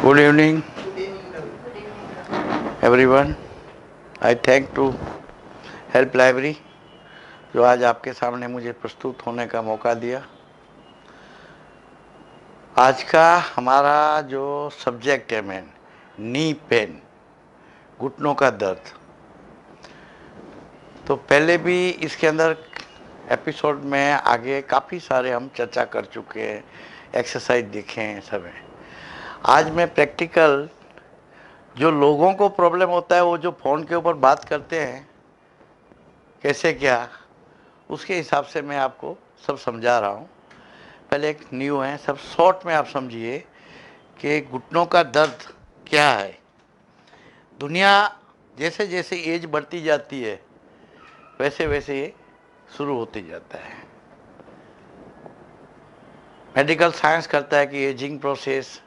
Good evening, everyone. I thank to Help Library जो आज आपके सामने मुझे प्रस्तुत होने का मौका दिया। आज का हमारा जो सब्जेक्ट है मेन नी पेन, घुटनों का दर्द। तो पहले भी इसके अंदर एपिसोड में आगे काफ़ी सारे हम चर्चा कर चुके हैं, एक्सरसाइज देखे हैं सब हैं। आज मैं प्रैक्टिकल जो लोगों को प्रॉब्लम होता है वो जो फ़ोन के ऊपर बात करते हैं कैसे क्या, उसके हिसाब से मैं आपको सब समझा रहा हूँ। पहले एक न्यू है, सब शॉर्ट में आप समझिए कि घुटनों का दर्द क्या है। दुनिया जैसे जैसे एज बढ़ती जाती है वैसे वैसे ये शुरू होती जाता है। मेडिकल साइंस करता है कि एजिंग प्रोसेस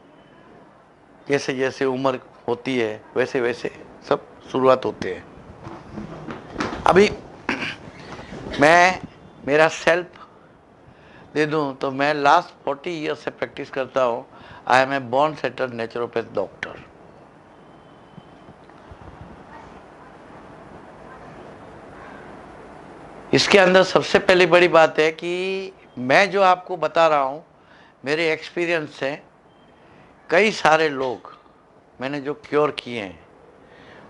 जैसे जैसे उम्र होती है वैसे वैसे सब शुरुआत होते हैं। अभी मैं मेरा सेल्फ दे दूं तो मैं लास्ट 40 ईयर से प्रैक्टिस करता हूँ। I am a bone setter naturopath doctor. इसके अंदर सबसे पहली बड़ी बात है कि मैं जो आपको बता रहा हूँ मेरे एक्सपीरियंस से कई सारे लोग मैंने जो क्योर किए हैं,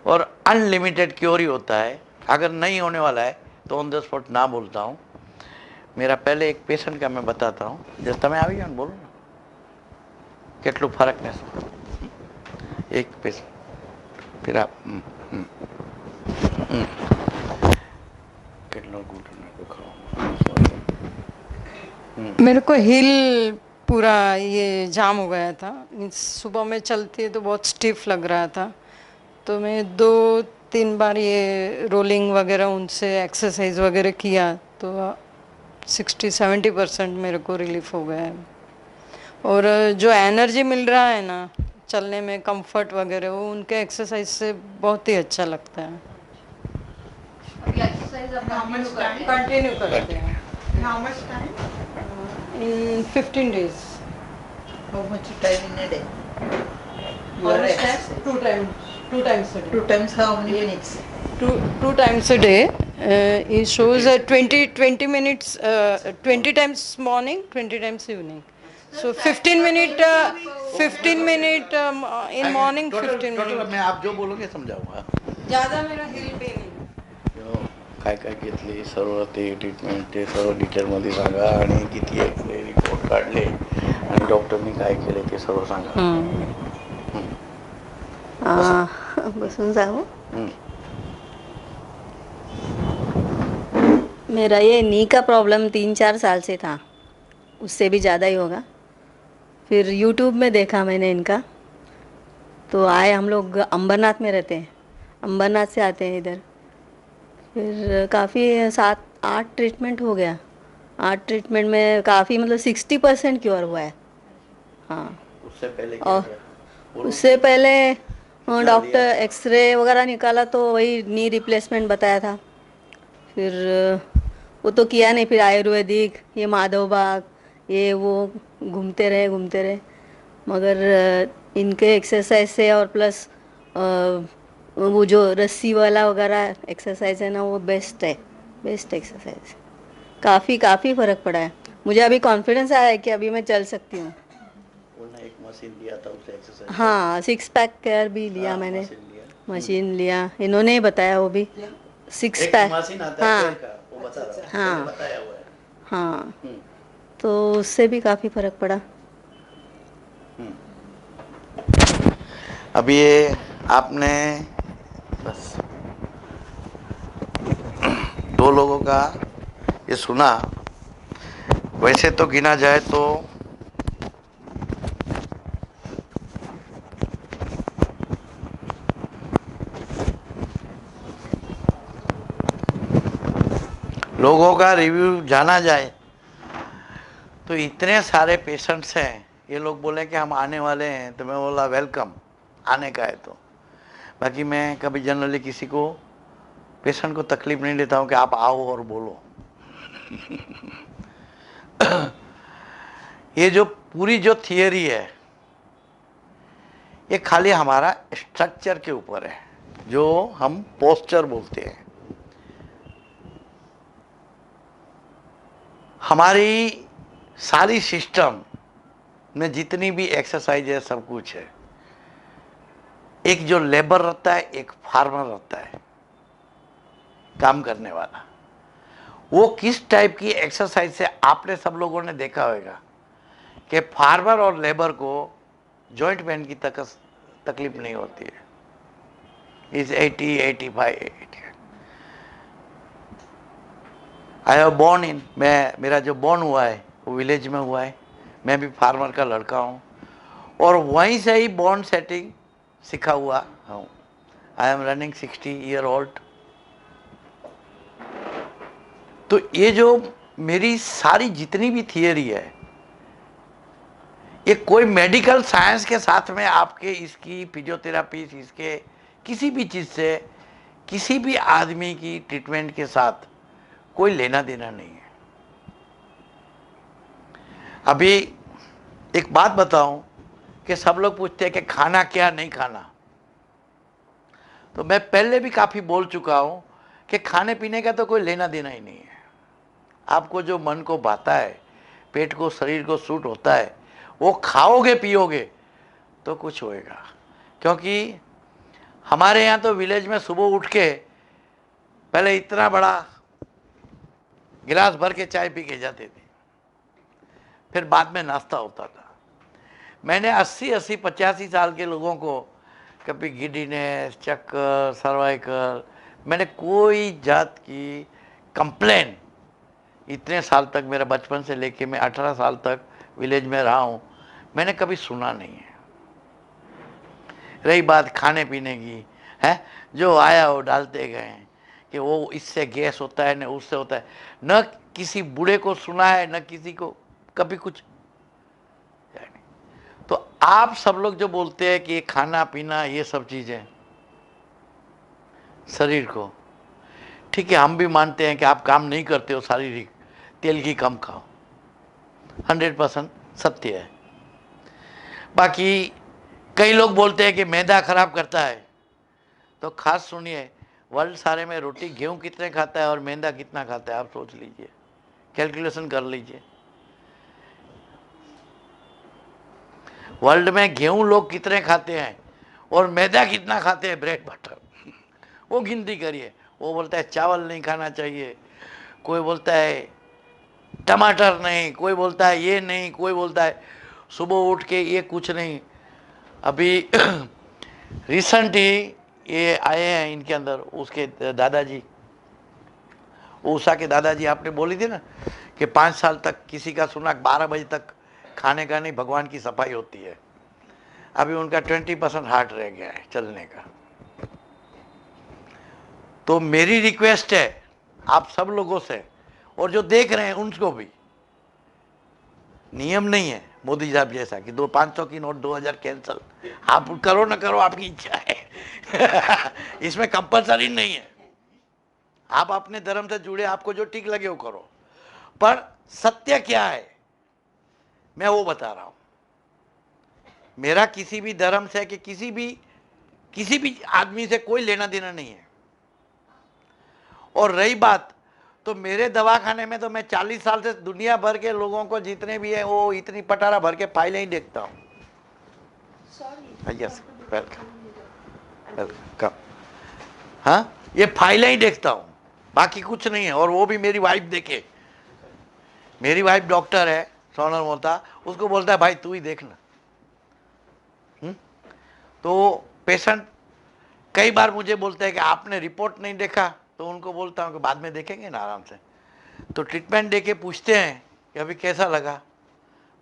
और अनलिमिटेड क्योर ही होता है। अगर नहीं होने वाला है तो ऑन द स्पॉट ना बोलता हूँ। मेरा पहले एक पेशेंट का मैं बताता हूँ, जब તમે આવી જાઓ ને બોલો ને કેટલું ફરક ને એક પેશન્ટ फिर आप કેટલો ઘૂંટણ દુખાવો। मेरे को हिल पूरा ये जाम हो गया था। मीन्स सुबह में चलती है तो बहुत स्टिफ लग रहा था, तो मैं 2-3 बार ये रोलिंग वगैरह उनसे एक्सरसाइज वगैरह किया तो 60-70% मेरे को रिलीफ हो गया है। और जो एनर्जी मिल रहा है ना चलने में, कंफर्ट वगैरह, वो उनके एक्सरसाइज से बहुत ही अच्छा लगता है। कंटिन्यू करते हैं। How much time? In 15 days। How much time in a day? You How are much time? exercising. Two times a day. Two times how many minutes? Two times a day. It shows 20 minutes, 20 times morning, 20 times evening. So 15 minute in morning, 15 total minute. मैं आप जो बोलोगे समझाऊंगा। ज़्यादा मेरा हिल pen जो काय काय घेतली सर्व ते ट्रीटमेंट ते सर्व डिटेलमध्ये सांगा आणि किती आहे रिपोर्ट काढले आणि डॉक्टरनी काय केले ते सर्व सांगा। बसून जाओ। हम्म। मेरा ये नी का प्रॉब्लम 3-4 साल से था, उससे भी ज़्यादा ही होगा। फिर यूट्यूब में देखा मैंने इनका, तो आए। हम लोग अंबरनाथ में रहते हैं, अंबरनाथ से आते हैं इधर। फिर काफ़ी 7-8 ट्रीटमेंट हो गया। 8 ट्रीटमेंट में काफ़ी मतलब 60% क्योर हुआ है। हाँ, उससे पहले क्या और किया? बोलो। उससे पहले कितना डॉक्टर लिया? एक्सरे वगैरह निकाला तो वही नी रिप्लेसमेंट बताया था। फिर वो तो किया नहीं। फिर आयुर्वेदिक, ये माधव बाग, ये वो घूमते रहे। मगर इनके एक्सरसाइज से और प्लस वो जो रस्सी वाला वगैरह एक्सरसाइज है ना, वो बेस्ट है, बेस्ट एक्सरसाइज। काफ़ी काफ़ी फ़र्क पड़ा है मुझे। अभी कॉन्फिडेंस आया है कि अभी मैं चल सकती हूँ। बोलना एक मशीन दिया था उसे एक्सरसाइज। हाँ, 6 पैक केयर भी लिया मैंने, मशीन लिया, इन्होंने ही बताया वो भी। 6 पैक, मशीन आता है हाँ पैर का, वो बता रहा है, हाँ मैंने बताया हुआ है। हाँ, तो उससे भी काफ़ी फ़र्क पड़ा। अब ये आपने बस 2 लोगों का ये सुना। वैसे तो गिना जाए तो लोगों का रिव्यू जाना जाए तो इतने सारे पेशेंट्स हैं। ये लोग बोले कि हम आने वाले हैं, तो मैं बोला वेलकम, आने का है तो। बाकी मैं कभी जनरली किसी को पेशेंट को तकलीफ नहीं देता हूँ कि आप आओ और बोलो। ये जो पूरी जो थियरी है ये खाली हमारा स्ट्रक्चर के ऊपर है, जो हम पोस्चर बोलते हैं। हमारी सारी सिस्टम में जितनी भी एक्सरसाइज है, सब कुछ है। एक जो लेबर रहता है, एक फार्मर रहता है, काम करने वाला। वो किस टाइप की एक्सरसाइज से आपने सब लोगों ने देखा होगा कि फार्मर और लेबर को जॉइंट पेन की तकलीफ नहीं होती है। Is 80, 85, 80। I have born in, मेरा जो बॉर्न हुआ है वो विलेज में हुआ है। मैं भी फार्मर का लड़का हूँ और वहीं से ही बॉर्न सेटिंग सीखा हुआ हूँ। I am running 60 year old. तो ये जो मेरी सारी जितनी भी थियरी है, ये कोई मेडिकल साइंस के साथ में आपके इसकी फिजियोथेरापी, इसके किसी भी चीज़ से किसी भी आदमी की ट्रीटमेंट के साथ कोई लेना देना नहीं है। अभी एक बात बताऊं कि सब लोग पूछते हैं कि खाना क्या नहीं खाना। तो मैं पहले भी काफ़ी बोल चुका हूं कि खाने पीने का तो कोई लेना देना ही नहीं है। आपको जो मन को भाता है, पेट को, शरीर को सूट होता है, वो खाओगे पियोगे तो कुछ होएगा। क्योंकि हमारे यहाँ तो विलेज में सुबह उठ के पहले इतना बड़ा गिलास भर के चाय पी के जाते थे, फिर बाद में नाश्ता होता था। मैंने 80, 85 साल के लोगों को कभी गिडीनेस, चक्कर, सर्वाइकल, मैंने कोई जात की कंप्लेन इतने साल तक, मेरा बचपन से लेके मैं 18 साल तक विलेज में रहा हूँ, मैंने कभी सुना नहीं है। रही बात खाने पीने की, है जो आया वो डालते गए कि वो इससे गैस होता है, न उससे होता है। न किसी बूढ़े को सुना है, न किसी को कभी कुछ। तो आप सब लोग जो बोलते हैं कि ये खाना पीना ये सब चीज़ें शरीर को, ठीक है, हम भी मानते हैं कि आप काम नहीं करते हो शारीरिक, तेल की कम खाओ, 100% सत्य है। बाकी कई लोग बोलते हैं कि मैदा खराब करता है। तो खास सुनिए, वर्ल्ड सारे में रोटी गेहूं कितने खाता है और मैदा कितना खाता है, आप सोच लीजिए, कैलकुलेशन कर लीजिए। वर्ल्ड में गेहूं लोग कितने खाते हैं और मैदा कितना खाते हैं, ब्रेड बटर, वो गिनती करिए। वो बोलता है चावल नहीं खाना चाहिए, कोई बोलता है टमाटर नहीं, कोई बोलता है ये नहीं, कोई बोलता है सुबह उठ के ये कुछ नहीं। अभी रिसेंट ही ये आए हैं इनके अंदर, उसके दादाजी, उषा के दादाजी, आपने बोली थी ना कि 5 साल तक किसी का सुना 12 बजे तक खाने का नहीं, भगवान की सफाई होती है। अभी उनका 20% हार्ट रह गया है चलने का। तो मेरी रिक्वेस्ट है आप सब लोगों से, और जो देख रहे हैं उनको भी, नियम नहीं है मोदी साहब जैसा कि 500 की नोट 2000 कैंसल, आप करो ना करो आपकी इच्छा है। इसमें कंपलसरी नहीं है, आप अपने धर्म से जुड़े, आपको जो ठीक लगे वो करो। पर सत्य क्या है मैं वो बता रहा हूं। मेरा किसी भी धर्म से कि किसी भी आदमी से कोई लेना देना नहीं है। और रही बात, तो मेरे दवाखाने में तो मैं 40 साल से दुनिया भर के लोगों को जितने भी है वो इतनी पटारा भर के फाइलें ही देखता हूँ। Yes, welcome. हाँ, ये फाइलें ही देखता हूँ, बाकी कुछ नहीं है। और वो भी मेरी वाइफ देखे, मेरी वाइफ डॉक्टर है सोनल मोहता, उसको बोलता है भाई तू ही देखना। तो पेशेंट कई बार मुझे बोलते हैं कि आपने रिपोर्ट नहीं देखा, तो उनको बोलता हूँ कि बाद में देखेंगे ना आराम से। तो ट्रीटमेंट देके पूछते हैं कि अभी कैसा लगा,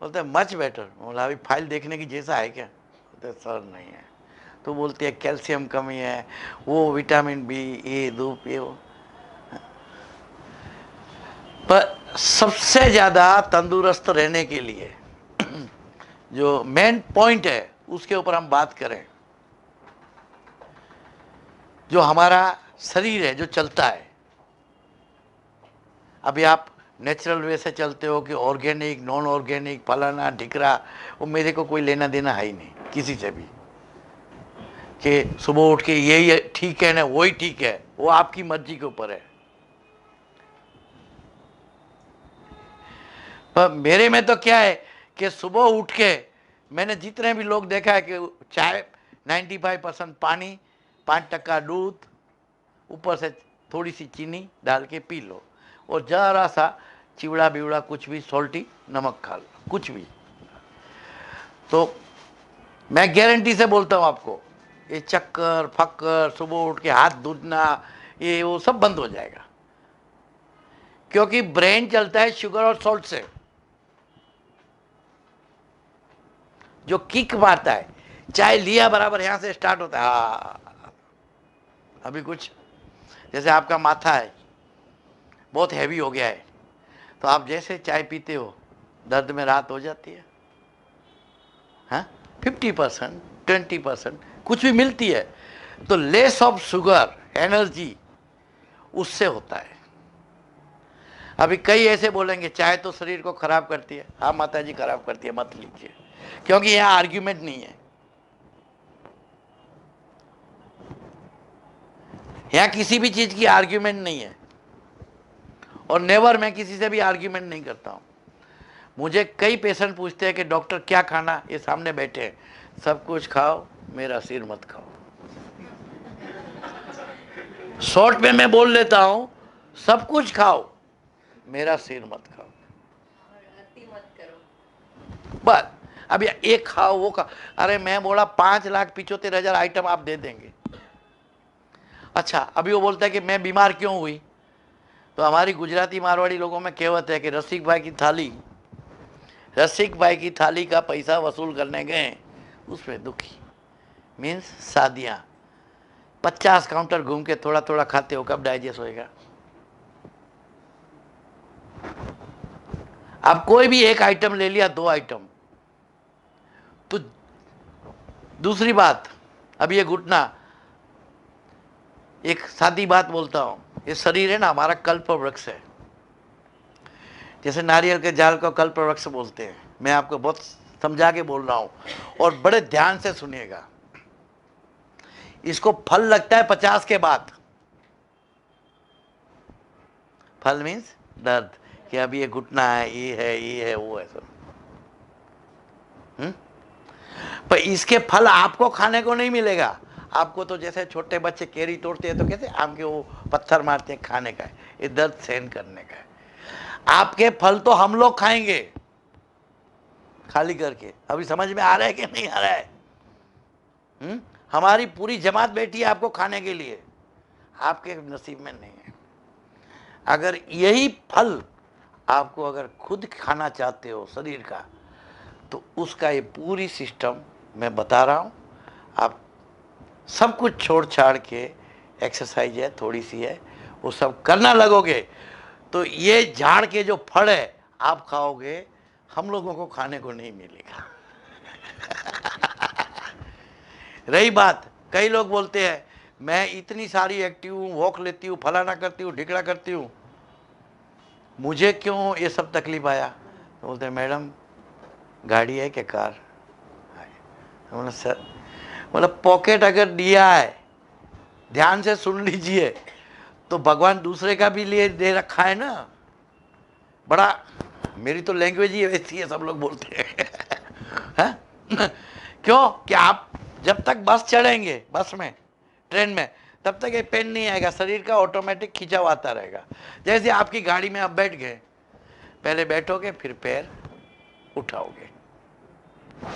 बोलते हैं मच बेटर। बोला अभी फाइल देखने की जैसा है क्या, बोलते सर नहीं है। तो बोलती है कैल्शियम कमी है, वो विटामिन बी, ये धूप, ये वो। पर सबसे ज़्यादा तंदुरुस्त रहने के लिए जो मेन पॉइंट है उसके ऊपर हम बात करें। जो हमारा शरीर है जो चलता है, अभी आप नेचुरल वे से चलते हो कि ऑर्गेनिक, नॉन ऑर्गेनिक, फलाना ढिकरा, वो मेरे को कोई लेना देना है ही नहीं किसी से भी। कि सुबह उठ के ये ठीक है ना वही ठीक है, वो आपकी मर्जी के ऊपर है। पर मेरे में तो क्या है कि सुबह उठ के मैंने जितने भी लोग देखा है कि चाय 95% पानी, 5% दूध, ऊपर से थोड़ी सी चीनी डाल के पी लो, और जरा सा चिवड़ा बिवड़ा कुछ भी सॉल्टी नमक खा लो, कुछ भी। तो मैं गारंटी से बोलता हूँ आपको, ये चक्कर फक्कर सुबह उठ के हाथ धुलना ये वो सब बंद हो जाएगा, क्योंकि ब्रेन चलता है शुगर और सॉल्ट से। जो किक मारता है, चाय लिया बराबर यहां से स्टार्ट होता है, हाँ अभी कुछ, जैसे आपका माथा है बहुत हैवी हो गया है, तो आप जैसे चाय पीते हो दर्द में राहत हो जाती है। हाँ 50% 20% कुछ भी मिलती है, तो लेस ऑफ शुगर एनर्जी उससे होता है। अभी कई ऐसे बोलेंगे चाय तो शरीर को खराब करती है। हाँ माता जी खराब करती है, मत लीजिए, क्योंकि यहाँ आर्ग्यूमेंट नहीं है, यहाँ किसी भी चीज की आर्ग्यूमेंट नहीं है, और नेवर मैं किसी से भी आर्ग्यूमेंट नहीं करता हूँ। मुझे कई पेशेंट पूछते हैं कि डॉक्टर क्या खाना, ये सामने बैठे हैं, सब कुछ खाओ मेरा सिर मत खाओ। शॉर्ट में मैं बोल लेता हूं, सब कुछ खाओ मेरा सिर मत खाओ, बस। अब एक खाओ वो खाओ, अरे मैं बोला 5,75,000 आइटम आप दे देंगे। अच्छा अभी वो बोलता है कि मैं बीमार क्यों हुई, तो हमारी गुजराती मारवाड़ी लोगों में कहावत है कि रसिक भाई की थाली का पैसा वसूल करने गए, उसमें दुखी, मीन्स शादियां 50 काउंटर घूम के थोड़ा थोड़ा खाते हो, कब डाइजेस्ट होएगा। अब कोई भी एक आइटम ले लिया, 2 आइटम, तो दूसरी बात, अब ये घुटना, एक सादी बात बोलता हूं, ये शरीर है ना हमारा कल्प वृक्ष है, जैसे नारियल के झाड़ को कल्प वृक्ष बोलते हैं। मैं आपको बहुत समझा के बोल रहा हूं, और बड़े ध्यान से सुनिएगा। इसको फल लगता है 50 के बाद। फल मीन्स दर्द, कि अभी ये घुटना है, ये है वो है सब। पर इसके फल आपको खाने को नहीं मिलेगा। आपको तो जैसे छोटे बच्चे केरी तोड़ते हैं तो कहते हैं आम के वो पत्थर मारते हैं, खाने का है, ये दर्द सहन करने का है। आपके फल तो हम लोग खाएंगे खाली करके। अभी समझ में आ रहा है कि नहीं आ रहा है? हमारी पूरी जमात बैठी है आपको खाने के लिए, आपके नसीब में नहीं है। अगर यही फल आपको अगर खुद खाना चाहते हो शरीर का, तो उसका ये पूरी सिस्टम मैं बता रहा हूँ। आप सब कुछ छोड़ छाड़ के, एक्सरसाइज है थोड़ी सी है, वो सब करना लगोगे, तो ये झाड़ के जो फल है आप खाओगे, हम लोगों को खाने को नहीं मिलेगा। रही बात, कई लोग बोलते हैं मैं इतनी सारी एक्टिव हूँ, वॉक लेती हूँ, फलाना करती हूँ, ढिकड़ा करती हूँ, मुझे क्यों ये सब तकलीफ आया? तो बोलते हैं मैडम गाड़ी है क्या, कार? बोला सर, मतलब पॉकेट अगर दिया है, ध्यान से सुन लीजिए, तो भगवान दूसरे का भी लिए दे रखा है ना। बड़ा, मेरी तो लैंग्वेज ही ऐसी है, सब लोग बोलते हैं। क्यों कि आप जब तक बस चढ़ेंगे, बस में, ट्रेन में, तब तक ये पेन नहीं आएगा, शरीर का ऑटोमेटिक खिंचाव आता रहेगा। जैसे आपकी गाड़ी में आप बैठ गए, पहले बैठोगे फिर पैर उठाओगे,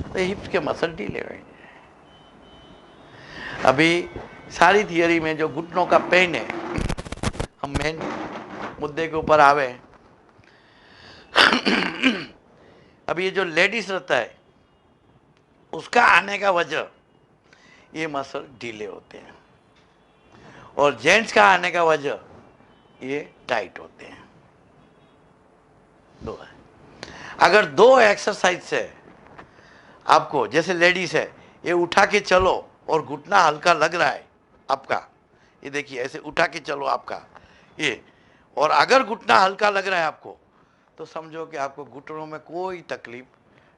तो हिप्स के मसल ढीले होंगे। अभी सारी थियरी में जो घुटनों का पेन है, हम मेन मुद्दे के ऊपर आवे। अभी ये जो लेडीज रहता है उसका आने का वजह, ये मसल ढीले होते हैं, और जेंट्स का आने का वजह ये टाइट होते हैं। दो है। अगर 2 एक्सरसाइज से आपको, जैसे लेडीज है, ये उठा के चलो और घुटना हल्का लग रहा है आपका, ये देखिए ऐसे उठा के चलो आपका ये, और अगर घुटना हल्का लग रहा है आपको, तो समझो कि आपको घुटनों में कोई तकलीफ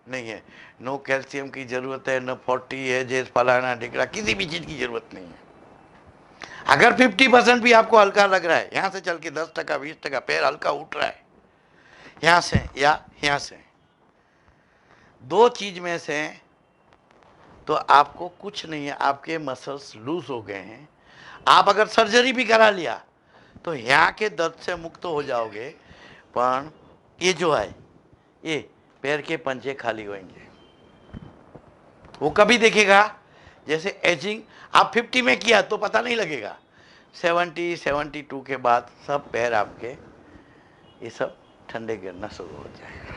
नहीं है। नो कैल्शियम की ज़रूरत है, न 40 है, जे फलाना ढिकड़ा, किसी भी चीज़ की ज़रूरत नहीं है। अगर 50% भी आपको हल्का लग रहा है, यहाँ से चल के 10%, 20% पैर हल्का उठ रहा है, यहाँ से या यहाँ से, दो चीज में से, तो आपको कुछ नहीं है, आपके मसल्स लूज हो गए हैं। आप अगर सर्जरी भी करा लिया तो यहाँ के दर्द से मुक्त हो जाओगे, पर ये जो है, ये पैर के पंजे खाली होंगे। वो कभी देखेगा, जैसे एजिंग आप 50 में किया तो पता नहीं लगेगा, 70, 72 के बाद सब पैर आपके ये सब ठंडे गिरना शुरू हो जाएगा।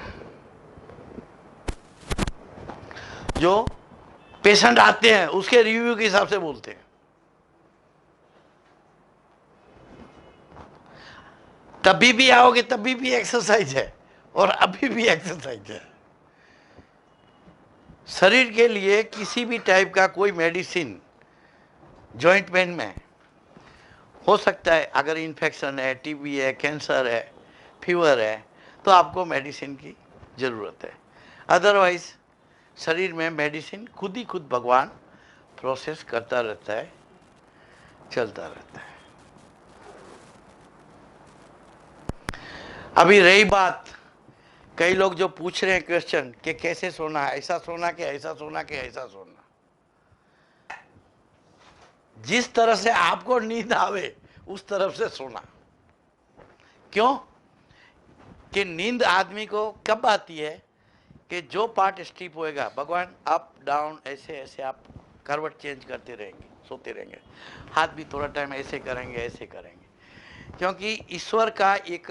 जो पेशेंट आते हैं उसके रिव्यू के हिसाब से बोलते हैं। तभी भी आओगे, तभी भी एक्सरसाइज है और अभी भी एक्सरसाइज है। शरीर के लिए किसी भी टाइप का कोई मेडिसिन जॉइंट पेन में हो सकता है। अगर इन्फेक्शन है, टीबी है, कैंसर है, फीवर है, तो आपको मेडिसिन की ज़रूरत है। अदरवाइज शरीर में मेडिसिन खुद ही खुद भगवान प्रोसेस करता रहता है, चलता रहता है। अभी रही बात, कई लोग जो पूछ रहे हैं क्वेश्चन कि कैसे सोना है, ऐसा सोना कि ऐसा सोना कि ऐसा सोना। जिस तरह से आपको नींद आवे उस तरफ से सोना। क्यों कि नींद आदमी को कब आती है कि जो पार्ट स्टीप होएगा, भगवान अप डाउन ऐसे ऐसे आप करवट चेंज करते रहेंगे, सोते रहेंगे, हाथ भी थोड़ा टाइम ऐसे करेंगे, ऐसे करेंगे। क्योंकि ईश्वर का एक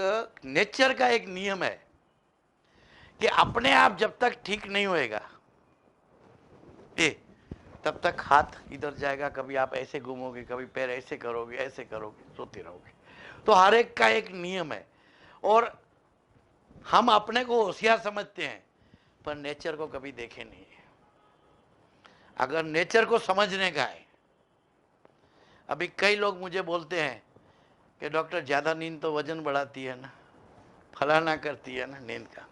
नेचर का एक नियम है कि अपने आप जब तक ठीक नहीं होएगा, तब तक हाथ इधर जाएगा, कभी आप ऐसे घूमोगे, कभी पैर ऐसे करोगे, ऐसे करोगे, सोते रहोगे। तो हर एक का एक नियम है और हम अपने को होशियार समझते हैं, पर नेचर को कभी देखे नहीं है। अगर नेचर को समझने का है, अभी कई लोग मुझे बोलते हैं कि डॉक्टर ज़्यादा नींद तो वजन बढ़ाती है ना, फलाना करती है ना नींद का।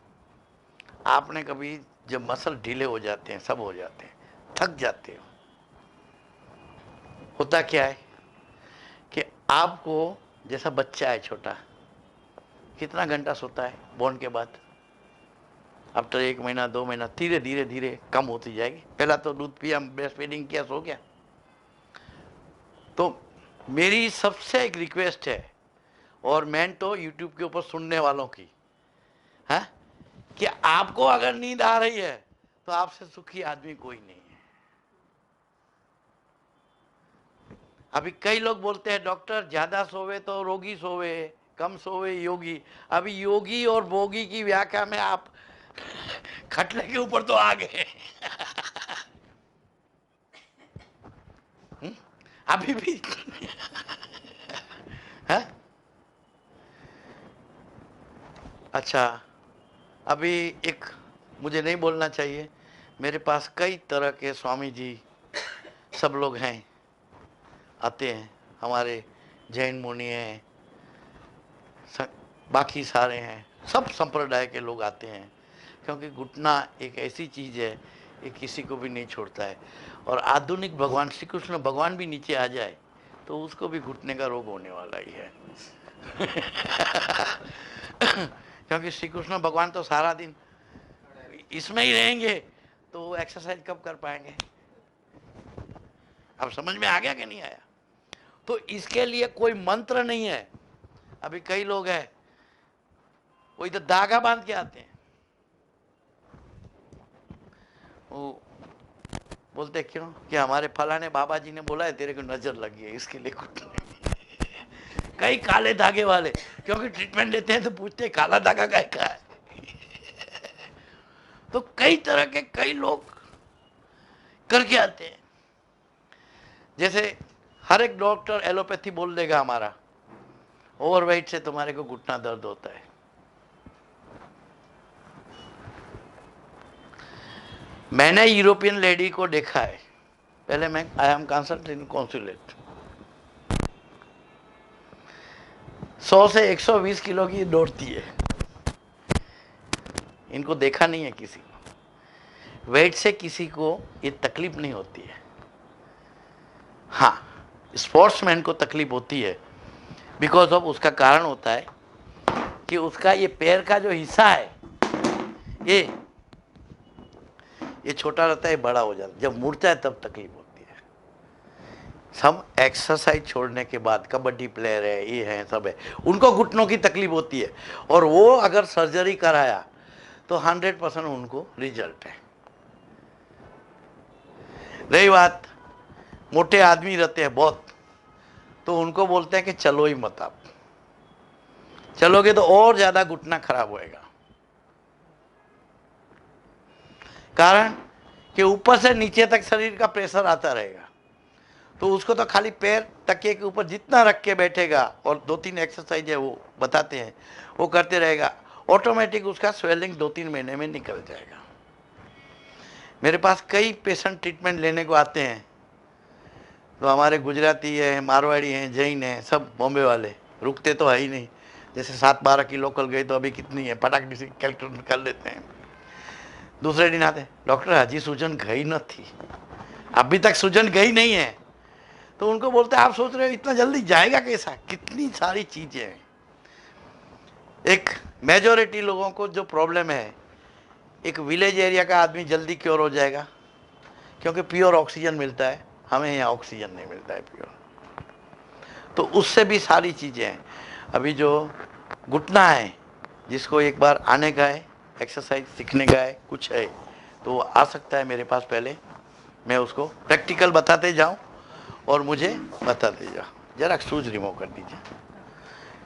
आपने कभी जब मसल ढीले हो जाते हैं, सब हो जाते हैं, थक जाते हो, होता क्या है कि आपको जैसा बच्चा है छोटा, कितना घंटा सोता है बोर्न के बाद, आफ्टर 1 महीना 2 महीना धीरे धीरे धीरे कम होती जाएगी। पहला तो दूध पिया, ब्रेस्ट फीडिंग किया, सो गया। तो मेरी सबसे एक रिक्वेस्ट है, और मैं तो यूट्यूब के ऊपर सुनने वालों की है, कि आपको अगर नींद आ रही है तो आपसे सुखी आदमी कोई नहीं है। अभी कई लोग बोलते हैं डॉक्टर ज्यादा सोवे तो रोगी सोवे, कम सोवे योगी। अभी योगी और भोगी की व्याख्या में आप खटले के ऊपर तो आ गए। अभी भी है? अच्छा, अभी एक मुझे नहीं बोलना चाहिए, मेरे पास कई तरह के स्वामी जी सब लोग हैं, आते हैं। हमारे जैन मुनि हैं, बाकी सारे हैं, सब संप्रदाय के लोग आते हैं। क्योंकि घुटना एक ऐसी चीज़ है, ये किसी को भी नहीं छोड़ता है। और आधुनिक भगवान श्री कृष्ण भगवान भी नीचे आ जाए तो उसको भी घुटने का रोग होने वाला ही है। क्योंकि श्री कृष्ण भगवान तो सारा दिन इसमें ही रहेंगे, तो एक्सरसाइज कब कर पाएंगे? अब समझ में आ गया कि नहीं आया? तो इसके लिए कोई मंत्र नहीं है। अभी कई लोग हैं वो इधर धागा बांध के आते हैं, वो बोलते क्यों कि हमारे फलाने बाबा जी ने बोला है तेरे को नजर लगी है, इसके लिए कुछ नहीं। कई काले धागे वाले, क्योंकि ट्रीटमेंट लेते हैं तो पूछते हैं काला धागा काय का है। तो कई तरह के कई लोग करके आते हैं। जैसे हर एक डॉक्टर एलोपैथी बोल देगा हमारा, ओवरवेट से तुम्हारे को घुटना दर्द होता है। मैंने यूरोपियन लेडी को देखा है, पहले मैं I am consultant in consulate, 100 से 120 किलो की दौड़ती है। इनको देखा नहीं है किसी को। वेट से किसी को ये तकलीफ नहीं होती है। हाँ, स्पोर्ट्समैन को तकलीफ होती है, बिकॉज ऑफ उसका कारण होता है कि उसका ये पैर का जो हिस्सा है ये छोटा रहता है, बड़ा हो जाता है, जब मुड़ता है तब तकलीफ होती है। सब एक्सरसाइज छोड़ने के बाद, कबड्डी प्लेयर है, ये है, सब है, उनको घुटनों की तकलीफ होती है, और वो अगर सर्जरी कराया तो 100% उनको रिजल्ट है। रही बात मोटे आदमी रहते हैं बहुत, तो उनको बोलते हैं कि चलो ही मत, आप चलोगे तो और ज्यादा घुटना खराब होएगा। कारण कि ऊपर से नीचे तक शरीर का प्रेशर आता रहेगा, तो उसको तो खाली पैर तकिए के ऊपर जितना रख के बैठेगा और 2-3 एक्सरसाइज है वो बताते हैं, वो करते रहेगा, ऑटोमेटिक उसका स्वेलिंग 2-3 महीने में निकल जाएगा। मेरे पास कई पेशेंट ट्रीटमेंट लेने को आते हैं, तो हमारे गुजराती है, मारवाड़ी हैं, जैन हैं, सब बॉम्बे वाले, रुकते तो है ही नहीं। जैसे 7-12 की लोकल गई तो अभी कितनी है, फटाक से कैलकुलेट कर लेते हैं। दूसरे दिन आते, डॉक्टर हजी सूजन गई न थी, अभी तक सूजन गई नहीं है। तो उनको बोलते हैं आप सोच रहे हो इतना जल्दी जाएगा कैसा, कितनी सारी चीजें हैं। एक मेजॉरिटी लोगों को जो प्रॉब्लम है, एक विलेज एरिया का आदमी जल्दी क्योर हो जाएगा, क्योंकि प्योर ऑक्सीजन मिलता है, हमें यहाँ ऑक्सीजन नहीं मिलता है प्योर, तो उससे भी सारी चीज़ें हैं। अभी जो घुटना है, जिसको एक बार आने का है, एक्सरसाइज सीखने का है, कुछ है, तो वो आ सकता है मेरे पास, पहले मैं उसको प्रैक्टिकल बताते जाऊँ और मुझे बताते जाओ। जरा शूज रिमूव कर दीजिए,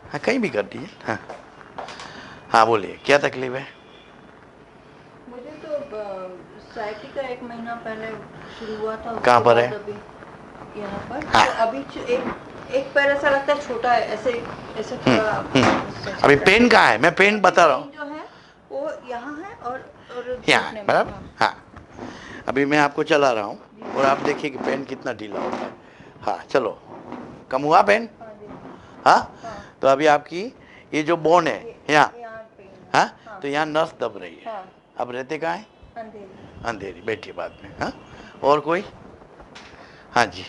हाँ कहीं भी कर दीजिए। हाँ हाँ बोलिए, क्या तकलीफ है? मुझे तो साइकिल का 1 महीना पहले शुरू हुआ था। कहाँ पर है? अभी यहाँ पर। हाँ। तो अभी एक पैर ऐसा लगता है छोटा है, ऐसे ऐसे थोड़ा। अभी पेन कहाँ है? मैं पेन बता रहा हूँ। जो है वो यहाँ है और यहाँ घुटने में। बराबर। हाँ। हाँ, अभी मैं आपको चला रहा हूँ और आप देखिए कि पेन कितना ढीला होता है। हाँ चलो, कम हुआ पेन? हाँ जी। हाँ, तो अभी आपकी ये जो बोन है यहाँ, यहाँ पेन है। हाँ, तो यहाँ नस दब रही है। हाँ। अब रहते कहाँ है? अंधेरी। अंधेरी, बैठिए बाद में। हाँ, और कोई? हाँ जी,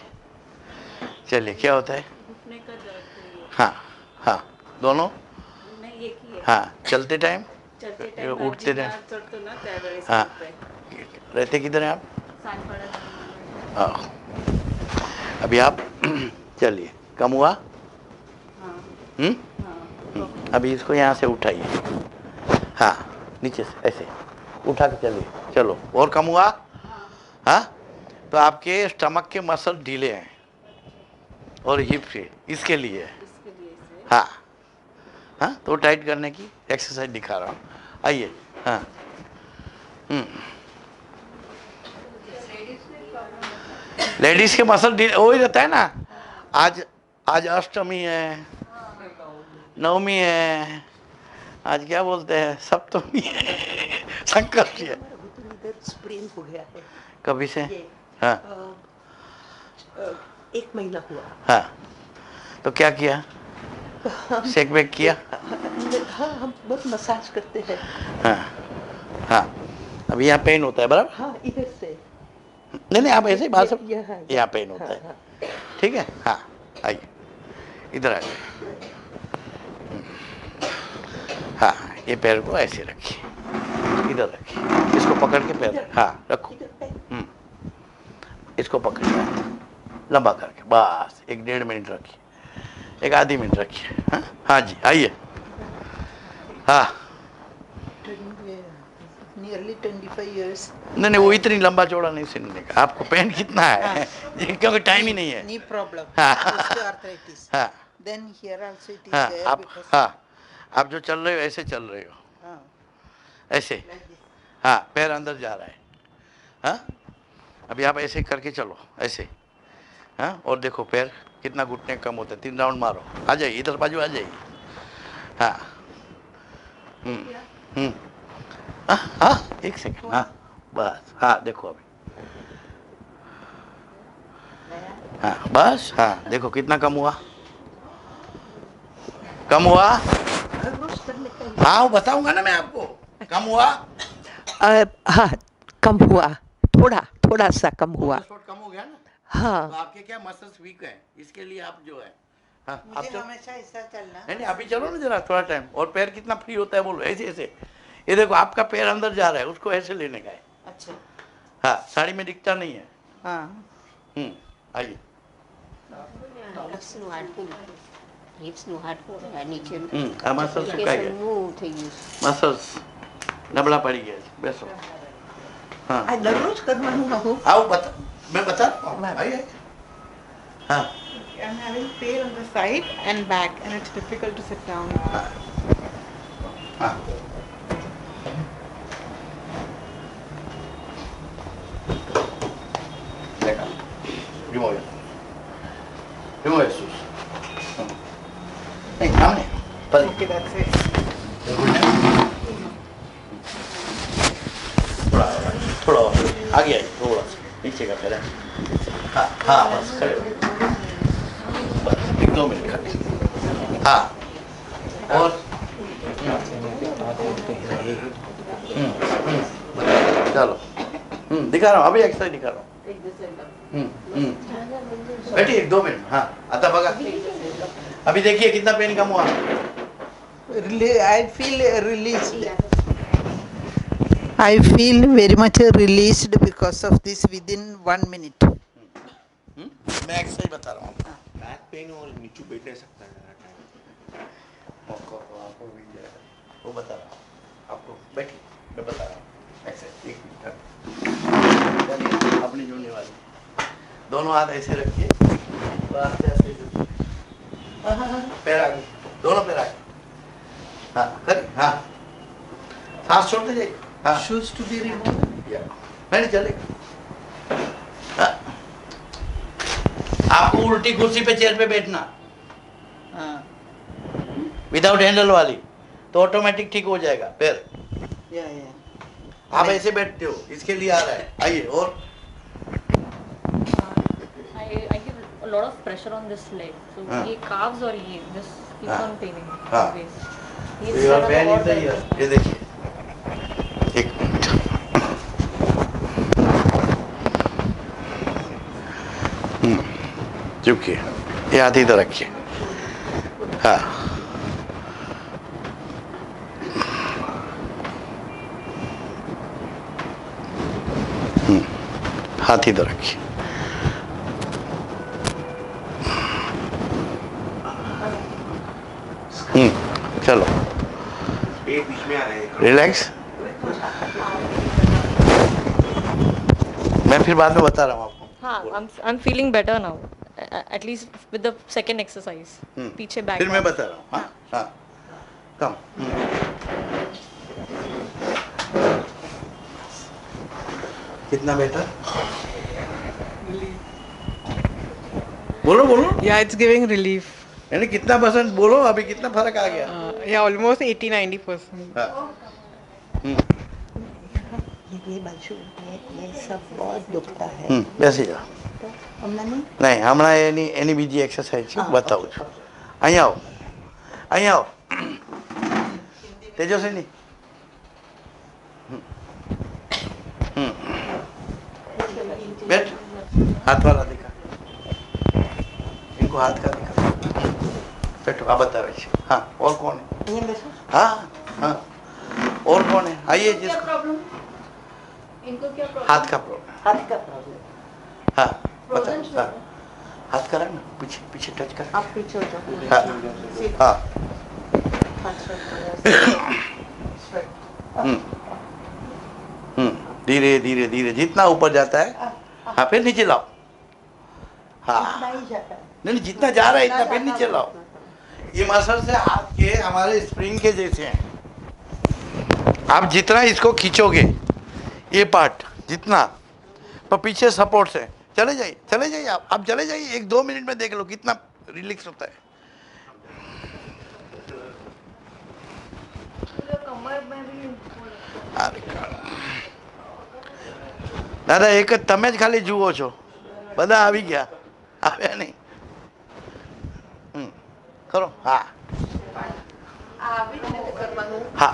चलिए, क्या होता है? घुटने का दर्द है। हाँ हाँ, दोनों? नहीं, एक ही है। हाँ, चलते टाइम, चलते ये टाइम उठते टाइम? चढ़ते ना त्यावेळेस हाँ, होतंय. रहते किधर हैं आप? सांगपाडा. हाँ, अभी आप चलिए, कम हुआ? हाँ. हम्म? हाँ. अभी इसको यहाँ से उठाइए, हाँ, नीचे से ऐसे उठा के चलिए, चलो, और कम हुआ? हाँ, तो आपके स्टमक के मसल ढीले हैं और हिप से, इसके लिए है। इसके लिए से. हाँ हाँ, तो टाइट करने की एक्सरसाइज दिखा रहा हूँ, आइए। हाँ, लेडीज के मसल ढीले वही रहता है ना। आज अष्टमी है, नवमी है, आज क्या बोलते हैं, सप्तमी है, संकष्टी है। स्प्रेन हो गया है कभी से? ये हाँ 1 महीना हुआ। हाँ, तो क्या किया? शेक वेक किया? हाँ, हम बहुत मसाज करते हैं। हाँ हाँ, अभी यहाँ पेन होता है बराबर? हाँ, इधर से। नहीं, आप ऐसे ही बात सब, यहाँ यहाँ पेन होता है, ठीक है। हाँ, आइए, इधर आइए। हाँ, ये पैर को ऐसे रखिए, इधर रखिए, इसको पकड़ के पैर, हाँ रखो, इसको पकड़ के लंबा करके, बस 1-1.5 मिनट रखिए, 1 आधी मिनट रखिए। हाँ हाँ जी, आइए। हाँ, नियरली 25 years। नहीं, वो इतनी लंबा चौड़ा नहीं सुनने का। आपको पेन कितना है? क्योंकि टाइम ही नहीं है। नी प्रॉब्लम, हाँ। आर्थराइटिस। हाँ then here also it is हाँ, देयर आप, बिकॉज़ हाँ, आप जो चल रहे हो ऐसे चल रहे हो, हाँ, ऐसे, हाँ, पैर अंदर जा रहा है। हाँ, अभी आप ऐसे करके चलो, ऐसे, हाँ, और देखो पैर कितना घुटने कम होता है। 3 राउंड मारो, आ जाइए, इधर बाजू आ जाइए। हाँ, हाँ हाँ, 1 सेकंड, हाँ बस, हाँ देखो अभी, हाँ बस, हाँ देखो कितना कम हुआ, कम हुआ? हाँ, वो बताऊंगा ना मैं आपको, कम हुआ? हाँ, कम हुआ, थोड़ा थोड़ा सा कम हुआ। शॉट कम हो गया ना, हाँ तो आपके क्या मसल्स वीक हैं, इसके लिए आप जो है हाँ आप मुझे चलो। हमेशा ऐसा चलना। नहीं अभी चलो ना जरा थोड़ा टाइम, और पैर कितना फ्री होता है बोलो, ऐसे ऐसे। ये देखो आपका पैर अंदर जा रहा है, उसको ऐसे लेने का है। अच्छा हाँ साड़ी में दिखता नहीं है। हाँ आइए Hips નું હાડકું hips નું હાડકું નીચેનું આ મસલ સુકાઈ ગયા, move થઈ ગયું મસલ્સ નબળા પડી ગયા છે, બેસો। हाँ આ દરરોજ કરવાનું હું? आओ बता, मैं बता रहा हूँ, आइए। हाँ I'm having pain on the side and back, and it's difficult to sit down. हाँ देखा, remove it, remove it, shoes। नहीं सामने, पल Okay, that's it. थोड़ा थोड़ा और, आगे आइए थोड़ा सा, नीचे का पैर है। हाँ हाँ बस खड़े हो, बस 1-2 मिनट खड़े। हाँ और चलो दिखा रहा हूँ, अभी एक्सरसाइज दिखा रहा हूँ। बैठिए 1-2 मिनट। हाँ आता बगा, अभी देखिए कितना पेन कम हुआ। I feel released. I feel very much released because of this within 1 minute. मैं एक्सरसाइज बता रहा हूँ आपको। बैक पेन और नीचे बैठ नहीं सकता है ज़्यादा टाइम। आपको भी वो बता रहा हूँ आपको, बैठिए मैं बता रहा हूँ एक्सरसाइज। 1 मिनट चलिए, अपनी जुड़ने वाली, दोनों हाथ ऐसे रखिए, आस्ते आस्ते जुड़िए। पैर आगे, दोनों पैर आगे। हाँ करिए, हाँ सांस छोड़ते जाइए। हाँ Shoes to be removed. नहीं चलेगा। हाँ। आपको उल्टी कुर्सी पे चेयर पे बैठना, हाँ विदाउट हैंडल वाली, तो ऑटोमेटिक ठीक हो जाएगा पैर। या आप ऐसे बैठते हो, इसके लिए आ रहा है। आइए और I give a lot of pressure on this leg. So हाँ। ये calves और ये this keeps हाँ। on paining हाँ। always. ये You are ज़्यादा bent और in the दर्द ear। करता है। ये देखिए, 1 मिनट। चुकिए, ये हाथ इधर रखिए। हाँ हाथ इधर रखिए। चलो पेट बीच में आ रहा है। रिलैक्स, मैं फिर बाद में बता रहा हूँ आपको। हाँ, I'm feeling better now. At least with the second exercise. पीछे back. फिर मैं बता रहा हूँ। हाँ हाँ कम। कितना बेटर, बोलो बोलो, Yeah, it's giving relief. यानी कितना परसेंट बोलो, अभी कितना फर्क आ गया। Yeah, almost 80-90%. हाँ ये बाजू ये सब बहुत दुखता है। બેસી જાઓ। હમણાં નહીં નહીં હમણાં એની બીજી એક્સરસાઇઝ છે, બતાવું છું। અહીંયા આવો, અહીંયા આવો તેજસ્વીની। बैठ, हाथ वाला दिखा, इनको हाथ का दिखा। बैठो, आप बतावे छे। हाँ और कौन है? અહીંયા બેસો। हाँ हाँ और कौन है? आइए जिसको प्रॉब्लम? इनको क्या प्रॉब्लम? हाथ का प्रॉब्लम। हाथ का प्रॉब्लम। हाँ बताओ। हाँ हाथ करा ना, पीछे पीछे टच कर। आप पीछे हो जाओ। हाँ हाँ धीरे धीरे धीरे, जितना ऊपर जाता है। हाँ फिर नीचे लाओ। हाँ नहीं जाता है। नहीं जितना जा रहा है इतना फिर नीचे लाओ। ये मसल से हाथ के हमारे स्प्रिंग के जैसे हैं। आप जितना इसको खींचोगे, ये पार्ट जितना, पर पीछे सपोर्ट से चले जाइए आप चले जाइए। 1-2 मिनट में देख लो कितना रिलैक्स होता है। कमर में भी अरे दादा एक તમે જ ખાલી જુઓ છો, બધા આવી ગયા, આવ્યા નહીં। કરો। હા हाँ हाँ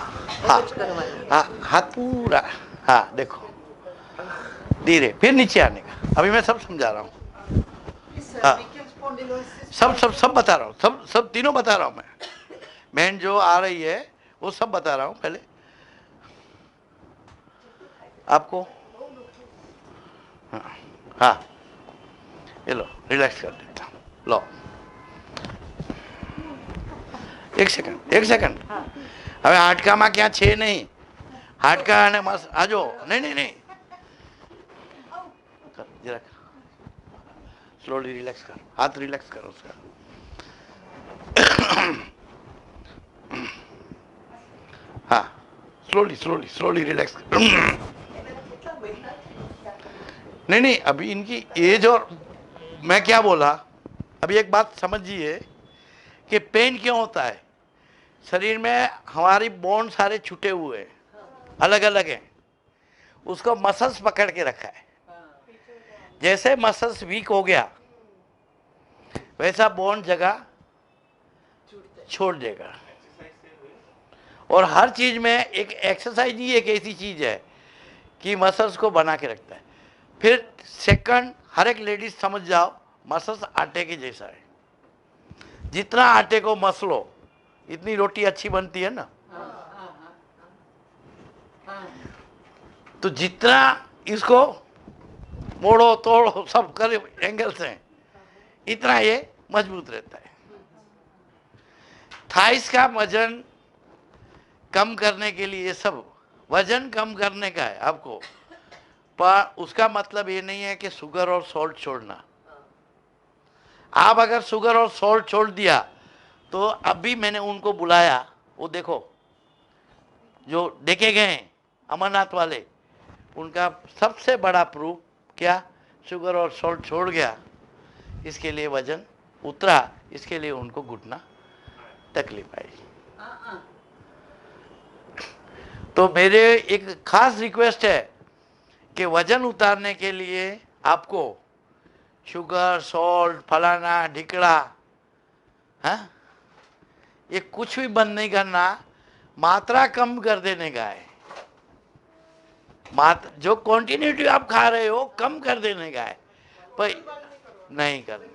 हाँ हाथ पूरा। हाँ देखो, धीरे, फिर नीचे आने का। अभी मैं सब समझा रहा हूँ। हाँ, सब बता रहा हूँ, सब तीनों बता रहा हूँ मैं। बहन जो आ रही है वो सब बता रहा हूँ पहले आपको। हाँ हाँ, ये लो, रिलैक्स कर देता हूँ। लो, एक सेकंड। હવે હાડકામાં ક્યાં છે નહીં, હાડકા અને આજો नहीं कर, जरा स्लोली रिलैक्स कर, हाथ रिलैक्स करो उसका। हाँ, स्लोली रिलैक्स कर। नहीं, अभी इनकी एज और मैं क्या बोला, अभी एक बात समझिए कि पेन क्यों होता है। शरीर में हमारी बोन सारे छूटे हुए हैं, अलग अलग हैं, उसको मसल्स पकड़ के रखा है। जैसे मसल्स वीक हो गया वैसा बोन जगह छोड़ देगा। और हर चीज में एक एक्सरसाइज ही एक ऐसी चीज है कि मसल्स को बना के रखता है। फिर सेकंड, हर एक लेडीज समझ जाओ, मसल्स आटे के जैसा है। जितना आटे को मसलो इतनी रोटी अच्छी बनती है ना। तो जितना इसको मोड़ो तोड़ो सब करे एंगल से, इतना ये मजबूत रहता है। थाइस का वजन कम करने के लिए, सब वजन कम करने का है आपको, पर उसका मतलब ये नहीं है कि शुगर और सॉल्ट छोड़ना। आप अगर शुगर और सॉल्ट छोड़ दिया तो अभी मैंने उनको बुलाया, वो देखो जो देखे गए हैं अमरनाथ वाले, उनका सबसे बड़ा प्रूफ क्या, शुगर और सॉल्ट छोड़ गया, इसके लिए वजन उतरा, इसके लिए उनको घुटना तकलीफ आई। तो मेरे एक खास रिक्वेस्ट है कि वजन उतारने के लिए आपको शुगर, सॉल्ट, फलाना ढिकड़ा, हाँ, ये कुछ भी बंद नहीं करना, मात्रा कम कर देने का है। जो क्वांटिटी आप खा रहे हो कम कर देने का है, पर नहीं करने।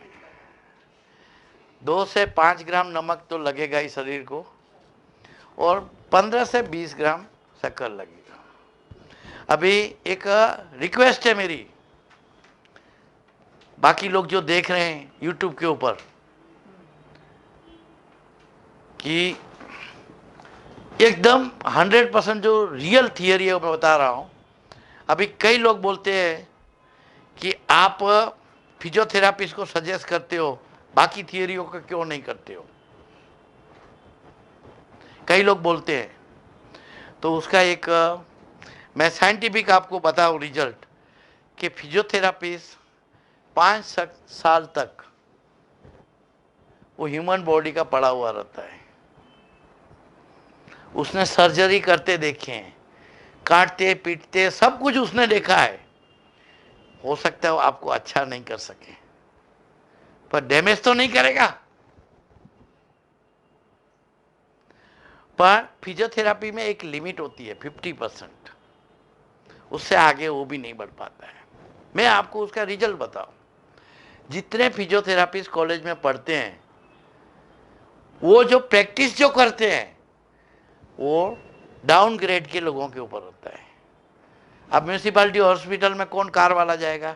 2 से 5 ग्राम नमक तो लगेगा ही शरीर को, और 15 से 20 ग्राम शक्कर लगेगा। अभी एक रिक्वेस्ट है मेरी, बाकी लोग जो देख रहे हैं यूट्यूब के ऊपर, कि एकदम 100% जो रियल थियरी है वो मैं बता रहा हूँ। अभी कई लोग बोलते हैं कि आप फिजियोथेरापिस्ट को सजेस्ट करते हो, बाकी थियरियों का क्यों नहीं करते हो, कई लोग बोलते हैं। तो उसका एक मैं साइंटिफिक आपको बताऊं रिजल्ट, कि फिजियोथेरापिस्ट 5 साल तक वो ह्यूमन बॉडी का पड़ा हुआ रहता है। उसने सर्जरी करते देखे हैं, काटते पीटते सब कुछ उसने देखा है। हो सकता है वो आपको अच्छा नहीं कर सके, पर डैमेज तो नहीं करेगा। पर फिजियोथेरापी में एक लिमिट होती है 50%, उससे आगे वो भी नहीं बढ़ पाता है। मैं आपको उसका रिजल्ट बताऊं, जितने फिजियोथेरापिस्ट कॉलेज में पढ़ते हैं, वो जो प्रैक्टिस जो करते हैं वो डाउन ग्रेड के लोगों के ऊपर होता है। अब म्यूनिसिपैलिटी हॉस्पिटल में कौन कार वाला जाएगा?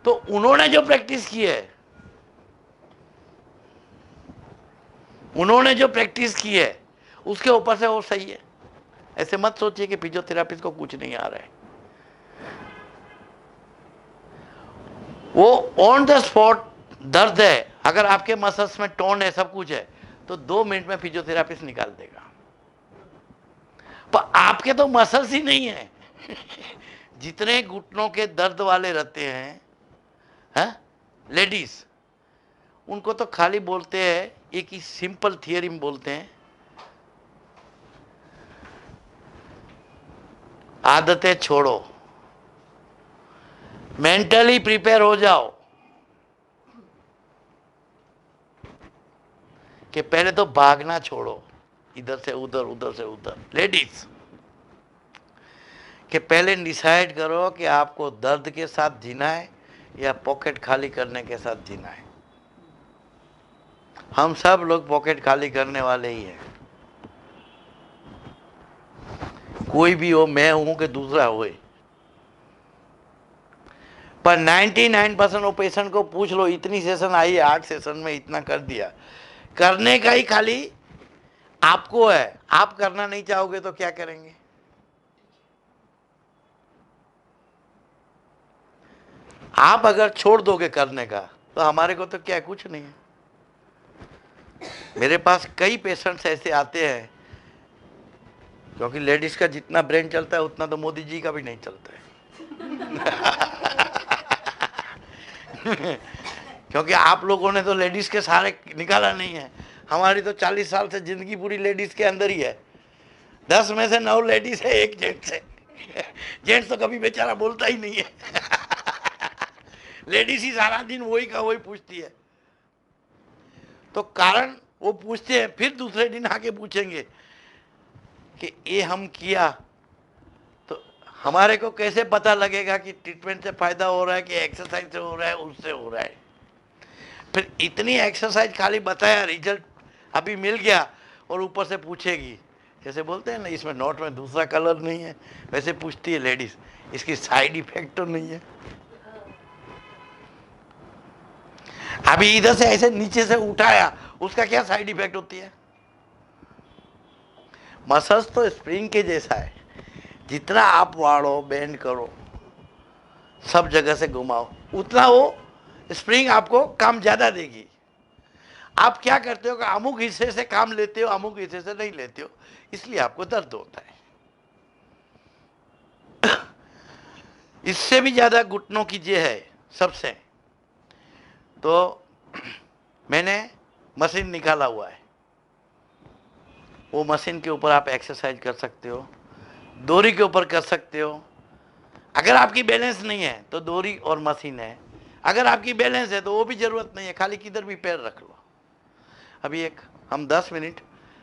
तो उन्होंने जो प्रैक्टिस की है, उसके ऊपर से वो सही है। ऐसे मत सोचिए कि फिजियोथेरापिस्ट को कुछ नहीं आ रहा है। वो ऑन द स्पॉट दर्द है, अगर आपके मसल्स में टोन है, सब कुछ है, तो 2 मिनट में फिजियोथेरापिस्ट निकाल देगा। पर आपके तो मसल्स ही नहीं है। जितने घुटनों के दर्द वाले रहते हैं लेडीज, उनको तो खाली बोलते हैं, एक ही सिंपल थियरी में बोलते हैं, आदतें छोड़ो, मेंटली प्रिपेयर हो जाओ कि पहले तो भागना छोड़ो, इधर से उधर, उधर से उधर। लेडीज कि पहले डिसाइड करो कि आपको दर्द के साथ जीना है या पॉकेट खाली करने के साथ जीना है। हम सब लोग पॉकेट खाली करने वाले ही हैं, कोई भी हो, मैं हूं कि दूसरा होए। पर 99% वो पेशेंट को पूछ लो, इतनी सेशन आई है, 8 सेशन में इतना कर दिया, करने का ही खाली आपको है, आप करना नहीं चाहोगे तो क्या करेंगे? आप अगर छोड़ दोगे करने का तो हमारे को तो क्या, कुछ नहीं है। मेरे पास कई पेशेंट्स ऐसे आते हैं, क्योंकि लेडीज का जितना ब्रेन चलता है उतना तो मोदी जी का भी नहीं चलता है। क्योंकि आप लोगों ने तो लेडीज के सहारे निकाला नहीं है, हमारी तो 40 साल से जिंदगी पूरी लेडीज के अंदर ही है। 10 में से 9 लेडीज है, 1 जेंट्स है। जेंट्स तो कभी बेचारा बोलता ही नहीं है। लेडीज ही सारा दिन वही का वही पूछती है। तो कारण वो पूछते हैं, फिर दूसरे दिन आके पूछेंगे कि ये हम किया, तो हमारे को कैसे पता लगेगा कि ट्रीटमेंट से फायदा हो रहा है कि एक्सरसाइज से हो रहा है, उससे हो रहा है। फिर इतनी एक्सरसाइज खाली बताया, रिजल्ट अभी मिल गया, और ऊपर से पूछेगी, जैसे बोलते हैं ना, इसमें नोट में दूसरा कलर नहीं है, वैसे पूछती है लेडीज, इसकी साइड इफेक्ट तो नहीं है। अभी इधर से ऐसे नीचे से उठाया, उसका क्या साइड इफेक्ट होती है? मसल्स तो स्प्रिंग के जैसा है, जितना आप वाड़ो, बेंड करो, सब जगह से घुमाओ, उतना वो स्प्रिंग आपको काम ज्यादा देगी। आप क्या करते हो कि अमुक हिस्से से काम लेते हो, अमुक हिस्से से नहीं लेते हो, इसलिए आपको दर्द होता है। इससे भी ज्यादा घुटनों की ये है सबसे, तो मैंने मशीन निकाला हुआ है, वो मशीन के ऊपर आप एक्सरसाइज कर सकते हो, डोरी के ऊपर कर सकते हो। अगर आपकी बैलेंस नहीं है तो डोरी और मशीन है, अगर आपकी बैलेंस है तो वो भी जरूरत नहीं है, खाली किधर भी पैर रख लो। अभी एक हम 10 मिनट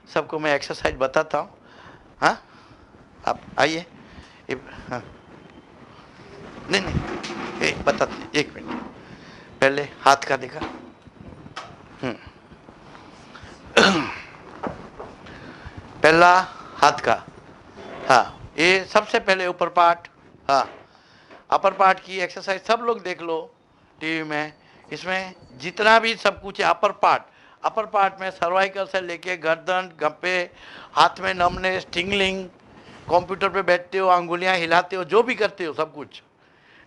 सबको मैं एक्सरसाइज बताता हूँ। हाँ, आप आइए। हाँ, नहीं बताते, 1 मिनट पहले हाथ का दिखा। पहला हाथ का, हाँ, ये सबसे पहले ऊपर पार्ट, हाँ, अपर पार्ट की एक्सरसाइज सब लोग देख लो टीवी में। इसमें जितना भी सब कुछ है अपर पार्ट में सर्वाइकल से लेके गर्दन, गप्पे, हाथ में नमनेस, टिंगलिंग, कंप्यूटर पे बैठते हो, अंगुलियां हिलाते हो, जो भी करते हो सब कुछ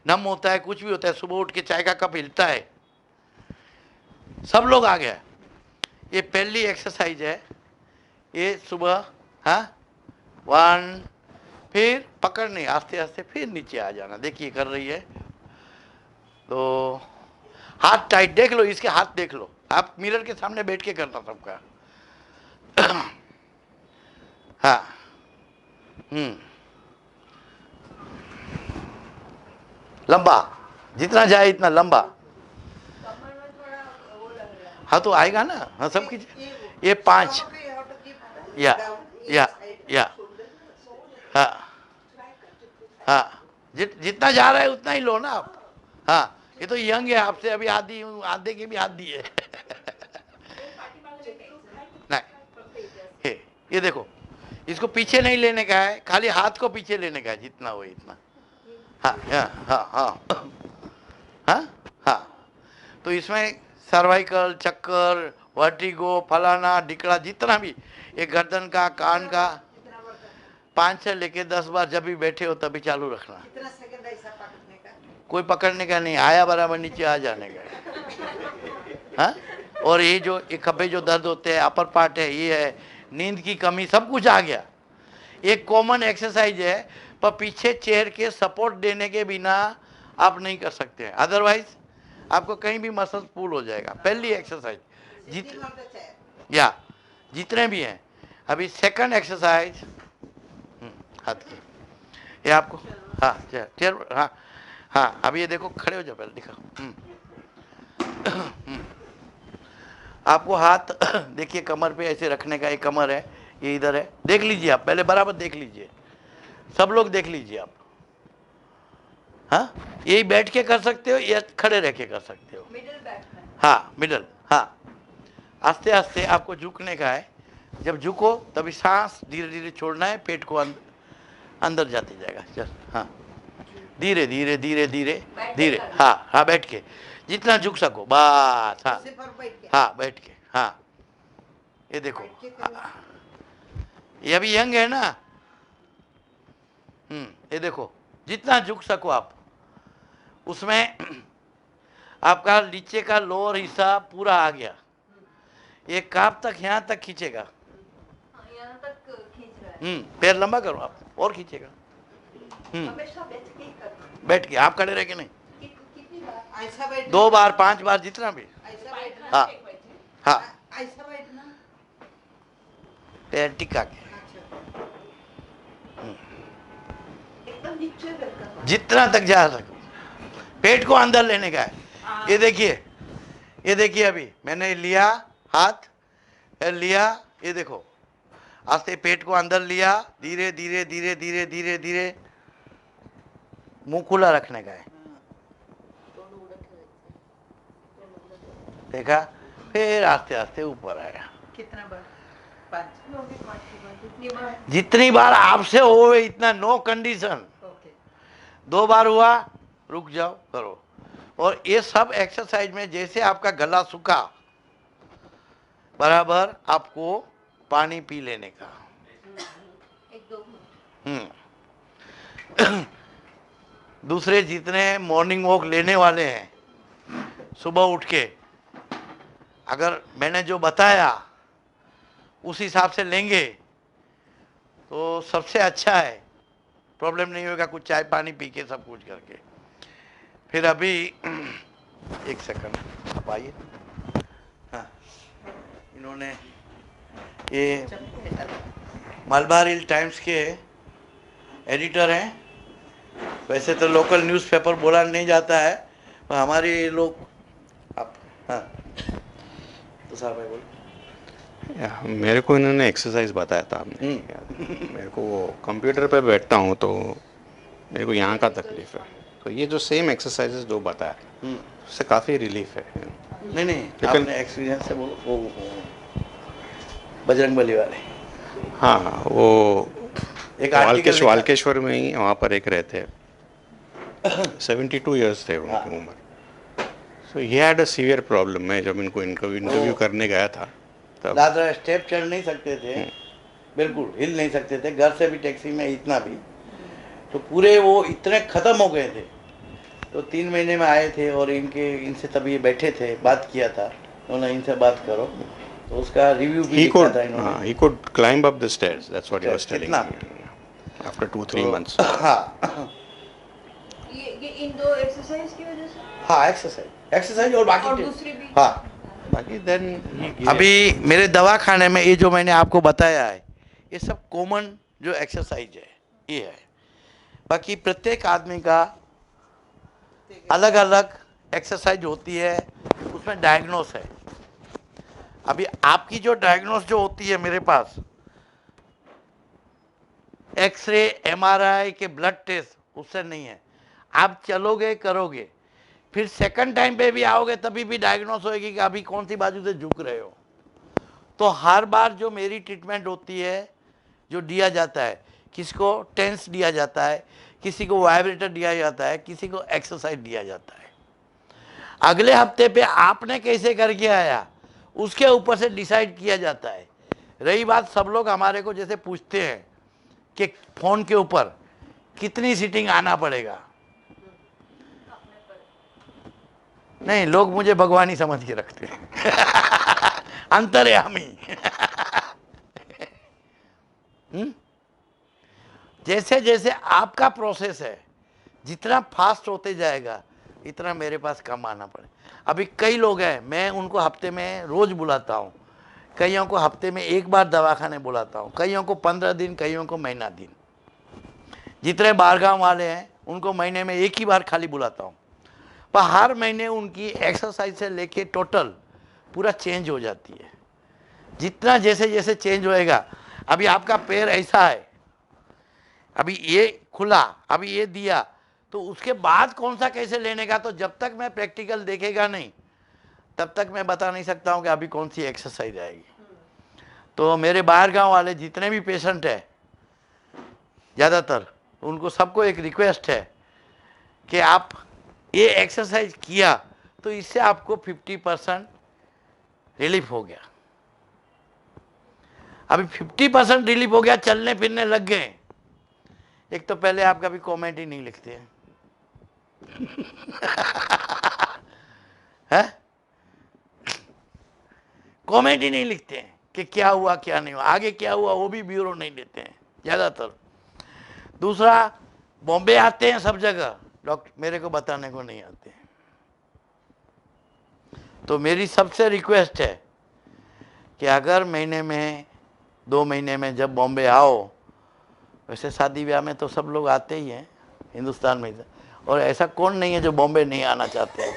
नम होता है, कुछ भी होता है, सुबह उठ के चाय का कप हिलता है, सब लोग आ गया। ये पहली एक्सरसाइज है, ये सुबह, हाँ, 1, फिर पकड़नी, आस्ते आस्ते फिर नीचे आ जाना। देखिए कर रही है, तो हाथ टाइट देख लो, इसके हाथ देख लो, आप मिरर के सामने बैठ के करना सबका। हाँ, लंबा, जितना जाए इतना लंबा। हाँ तो आएगा ना, हाँ सब कुछ। ये 5, या हाँ हाँ, जितना जा रहा है उतना ही लो ना आप। हाँ, ये तो यंग है, आपसे अभी आधे के भी आधी है। नहीं, ये देखो, इसको पीछे नहीं लेने का है, खाली हाथ को पीछे लेने का है, जितना हो इतना। हाँ हाँ हाँ हाँ हाँ हाँ, तो इसमें सर्वाइकल, चक्कर, वर्टिगो, फलाना ढिकड़ा, जितना भी, ये गर्दन का, कान का, 5 से लेके 10 बार जब भी बैठे हो तभी चालू रखना। कितना सेकंड ऐसा पकड़ने का? कोई पकड़ने का नहीं, आया बराबर नीचे आ जाने का। हाँ, और ये जो ये खब्बे जो दर्द होते हैं, अपर पार्ट है, ये है, नींद की कमी, सब कुछ आ गया। एक कॉमन एक्सरसाइज है, पर पीछे चेयर के सपोर्ट देने के बिना आप नहीं कर सकते हैं, अदरवाइज आपको कहीं भी मसल पुल हो जाएगा। पहली एक्सरसाइज जितने भी हैं। अभी सेकंड एक्सरसाइज हाथ की, ये आपको, हाँ चेयर, हाँ हाँ, अभी ये देखो, खड़े हो जाओ, पहले दिखाओ। आपको हाथ देखिए कमर पे ऐसे रखने का, एक कमर है, ये इधर है, देख लीजिए आप, पहले बराबर देख लीजिए, सब लोग देख लीजिए आप। हाँ, यही बैठ के कर सकते हो या खड़े रह के कर सकते हो। मिडिल बैठना है। हाँ, मिडिल। हाँ, आस्ते आस्ते आपको झुकने का है। जब झुको तभी सांस धीरे धीरे छोड़ना है, पेट को अंदर जाते जाएगा। चल, हाँ, धीरे धीरे धीरे धीरे धीरे। हाँ हाँ, बैठ के जितना झुक सको बस। हाँ हाँ, बैठ के। हाँ, ये देखो, ये अभी यंग है ना। ये देखो, जितना झुक सको आप, उसमें आपका नीचे का लोअर हिस्सा पूरा आ गया। ये काफ तक, यहाँ तक खींचेगा। यहाँ तक खींच रहा है। पैर लंबा करो आप, और खींचेगा। बैठ के, आप खड़े रह के नहीं। 2 बार 5 बार जितना भी। हाँ हाँ, पैर टिका के जितना तक जा सको, पेट को अंदर लेने का है। ये देखिए, ये देखिए, अभी मैंने लिया हाथ, लिया, ये देखो, आस्ते पेट को अंदर लिया, धीरे धीरे धीरे धीरे धीरे धीरे मुंह खुला रखने का है। देखा, फिर आस्ते आस्ते ऊपर आया। कितना बार? 5 जितनी बार आपसे हो इतना, नो कंडीशन। 2 बार हुआ, रुक जाओ, करो। और ये सब एक्सरसाइज में जैसे आपका गला सूखा, बराबर आपको पानी पी लेने का। दूसरे जितने मॉर्निंग वॉक लेने वाले हैं, सुबह उठ के अगर मैंने जो बताया उस हिसाब से लेंगे तो सबसे अच्छा है। प्रॉब्लम नहीं होगा, कुछ चाय पानी पी के सब कुछ करके। फिर अभी 1 सेकंड आप आइए। हाँ, इन्होंने ये मलबार हिल टाइम्स के एडिटर हैं। वैसे तो लोकल न्यूज़पेपर बोला नहीं जाता है, पर हमारे लोग, आप, हाँ, तो साहब भाई बोलो। मेरे को इन्होंने एक्सरसाइज बताया था आपने। मेरे को वो कंप्यूटर पे बैठता हूँ तो मेरे को यहाँ का तकलीफ है, तो ये जो सेम एक्सरसाइजेस जो बताया उससे काफ़ी रिलीफ है। नहीं नहीं, आपने एक्सपीरियंस से बोलो। वो बजरंगबली वाले, हाँ, वो एक आर्टिकल वाल्केश्वर में ही वहाँ पर एक रहते हैं, 72 ईयर्स थे उनकी उम्र। So he had a severe problem. मैं जब इनको इंटरव्यू करने गया था तब ज़्यादा स्टेप चढ़ नहीं सकते थे, बिल्कुल हिल नहीं सकते थे, घर से भी टैक्सी में इतना भी, तो पूरे वो इतने ख़त्म हो गए थे। तो 3 महीने में आए थे और इनसे तभी ये बैठे थे, बात किया था उन्होंने, इनसे बात करो, तो उसका रिव्यू भी लिखा था इन्होंने। he could climb up the stairs, that's what he was telling कितना? me after 2-3 months. हाँ, ये इन 2 एक्सरसाइज की वजह से? हाँ, एक्सरसाइज और बाकी दूसरी भी? हाँ, बाकी then अभी मेरे दवाखाने में ये जो मैंने आपको बताया है, ये सब कॉमन जो एक्सरसाइज है ये है। बाकी प्रत्येक आदमी का अलग अलग एक्सरसाइज होती है, उसमें डायग्नोस है। अभी आपकी जो डायग्नोस जो होती है मेरे पास, एक्सरे एमआरआई के ब्लड टेस्ट, उससे नहीं है। आप चलोगे करोगे, फिर सेकंड टाइम पे भी आओगे तभी भी डायग्नोस होएगी कि अभी कौन सी बाजू से झुक रहे हो। तो हर बार जो मेरी ट्रीटमेंट होती है, जो दिया जाता है, किसी को टेंस दिया जाता है, किसी को वाइब्रेटर दिया जाता है, किसी को एक्सरसाइज दिया जाता है। अगले हफ्ते पे आपने कैसे करके आया उसके ऊपर से डिसाइड किया जाता है। रही बात, सब लोग हमारे को जैसे पूछते हैं कि फ़ोन के ऊपर कितनी सीटिंग आना पड़ेगा, नहीं, लोग मुझे भगवान ही समझ के रखते हैं अंतर्यामी जैसे जैसे आपका प्रोसेस है, जितना फास्ट होते जाएगा इतना मेरे पास कम आना पड़े। अभी कई लोग हैं, मैं उनको हफ्ते में रोज़ बुलाता हूँ, कईयों को हफ्ते में 1 बार दवाखाने बुलाता हूँ, कईयों को 15 दिन, कईयों को महीना दिन। जितने बाहरगांव वाले हैं उनको महीने में 1 ही बार खाली बुलाता हूँ, पर हर महीने उनकी एक्सरसाइज से लेके टोटल पूरा चेंज हो जाती है। जितना जैसे जैसे चेंज होएगा, अभी आपका पैर ऐसा है, अभी ये खुला, अभी ये दिया, तो उसके बाद कौन सा कैसे लेने का, तो जब तक मैं प्रैक्टिकल देखेगा नहीं तब तक मैं बता नहीं सकता हूँ कि अभी कौन सी एक्सरसाइज आएगी। तो मेरे बाहर गांव वाले जितने भी पेशेंट है ज़्यादातर, उनको सबको एक रिक्वेस्ट है कि आप ये एक्सरसाइज किया तो इससे आपको 50% रिलीफ हो गया। अभी 50% रिलीफ हो गया, चलने फिरने लग गए। एक तो पहले आप कभी कमेंट ही नहीं लिखते हैं है? कमेंट ही नहीं लिखते हैं कि क्या हुआ क्या नहीं हुआ, आगे क्या हुआ वो भी ब्यूरो नहीं देते हैं ज़्यादातर। दूसरा, बॉम्बे आते हैं सब जगह, डॉक्टर मेरे को बताने को नहीं आते हैं। तो मेरी सबसे रिक्वेस्ट है कि अगर महीने में 2 महीने में जब बॉम्बे आओ, वैसे शादी ब्याह में तो सब लोग आते ही हैं हिंदुस्तान में, और ऐसा कौन नहीं है जो बॉम्बे नहीं आना चाहते हैं।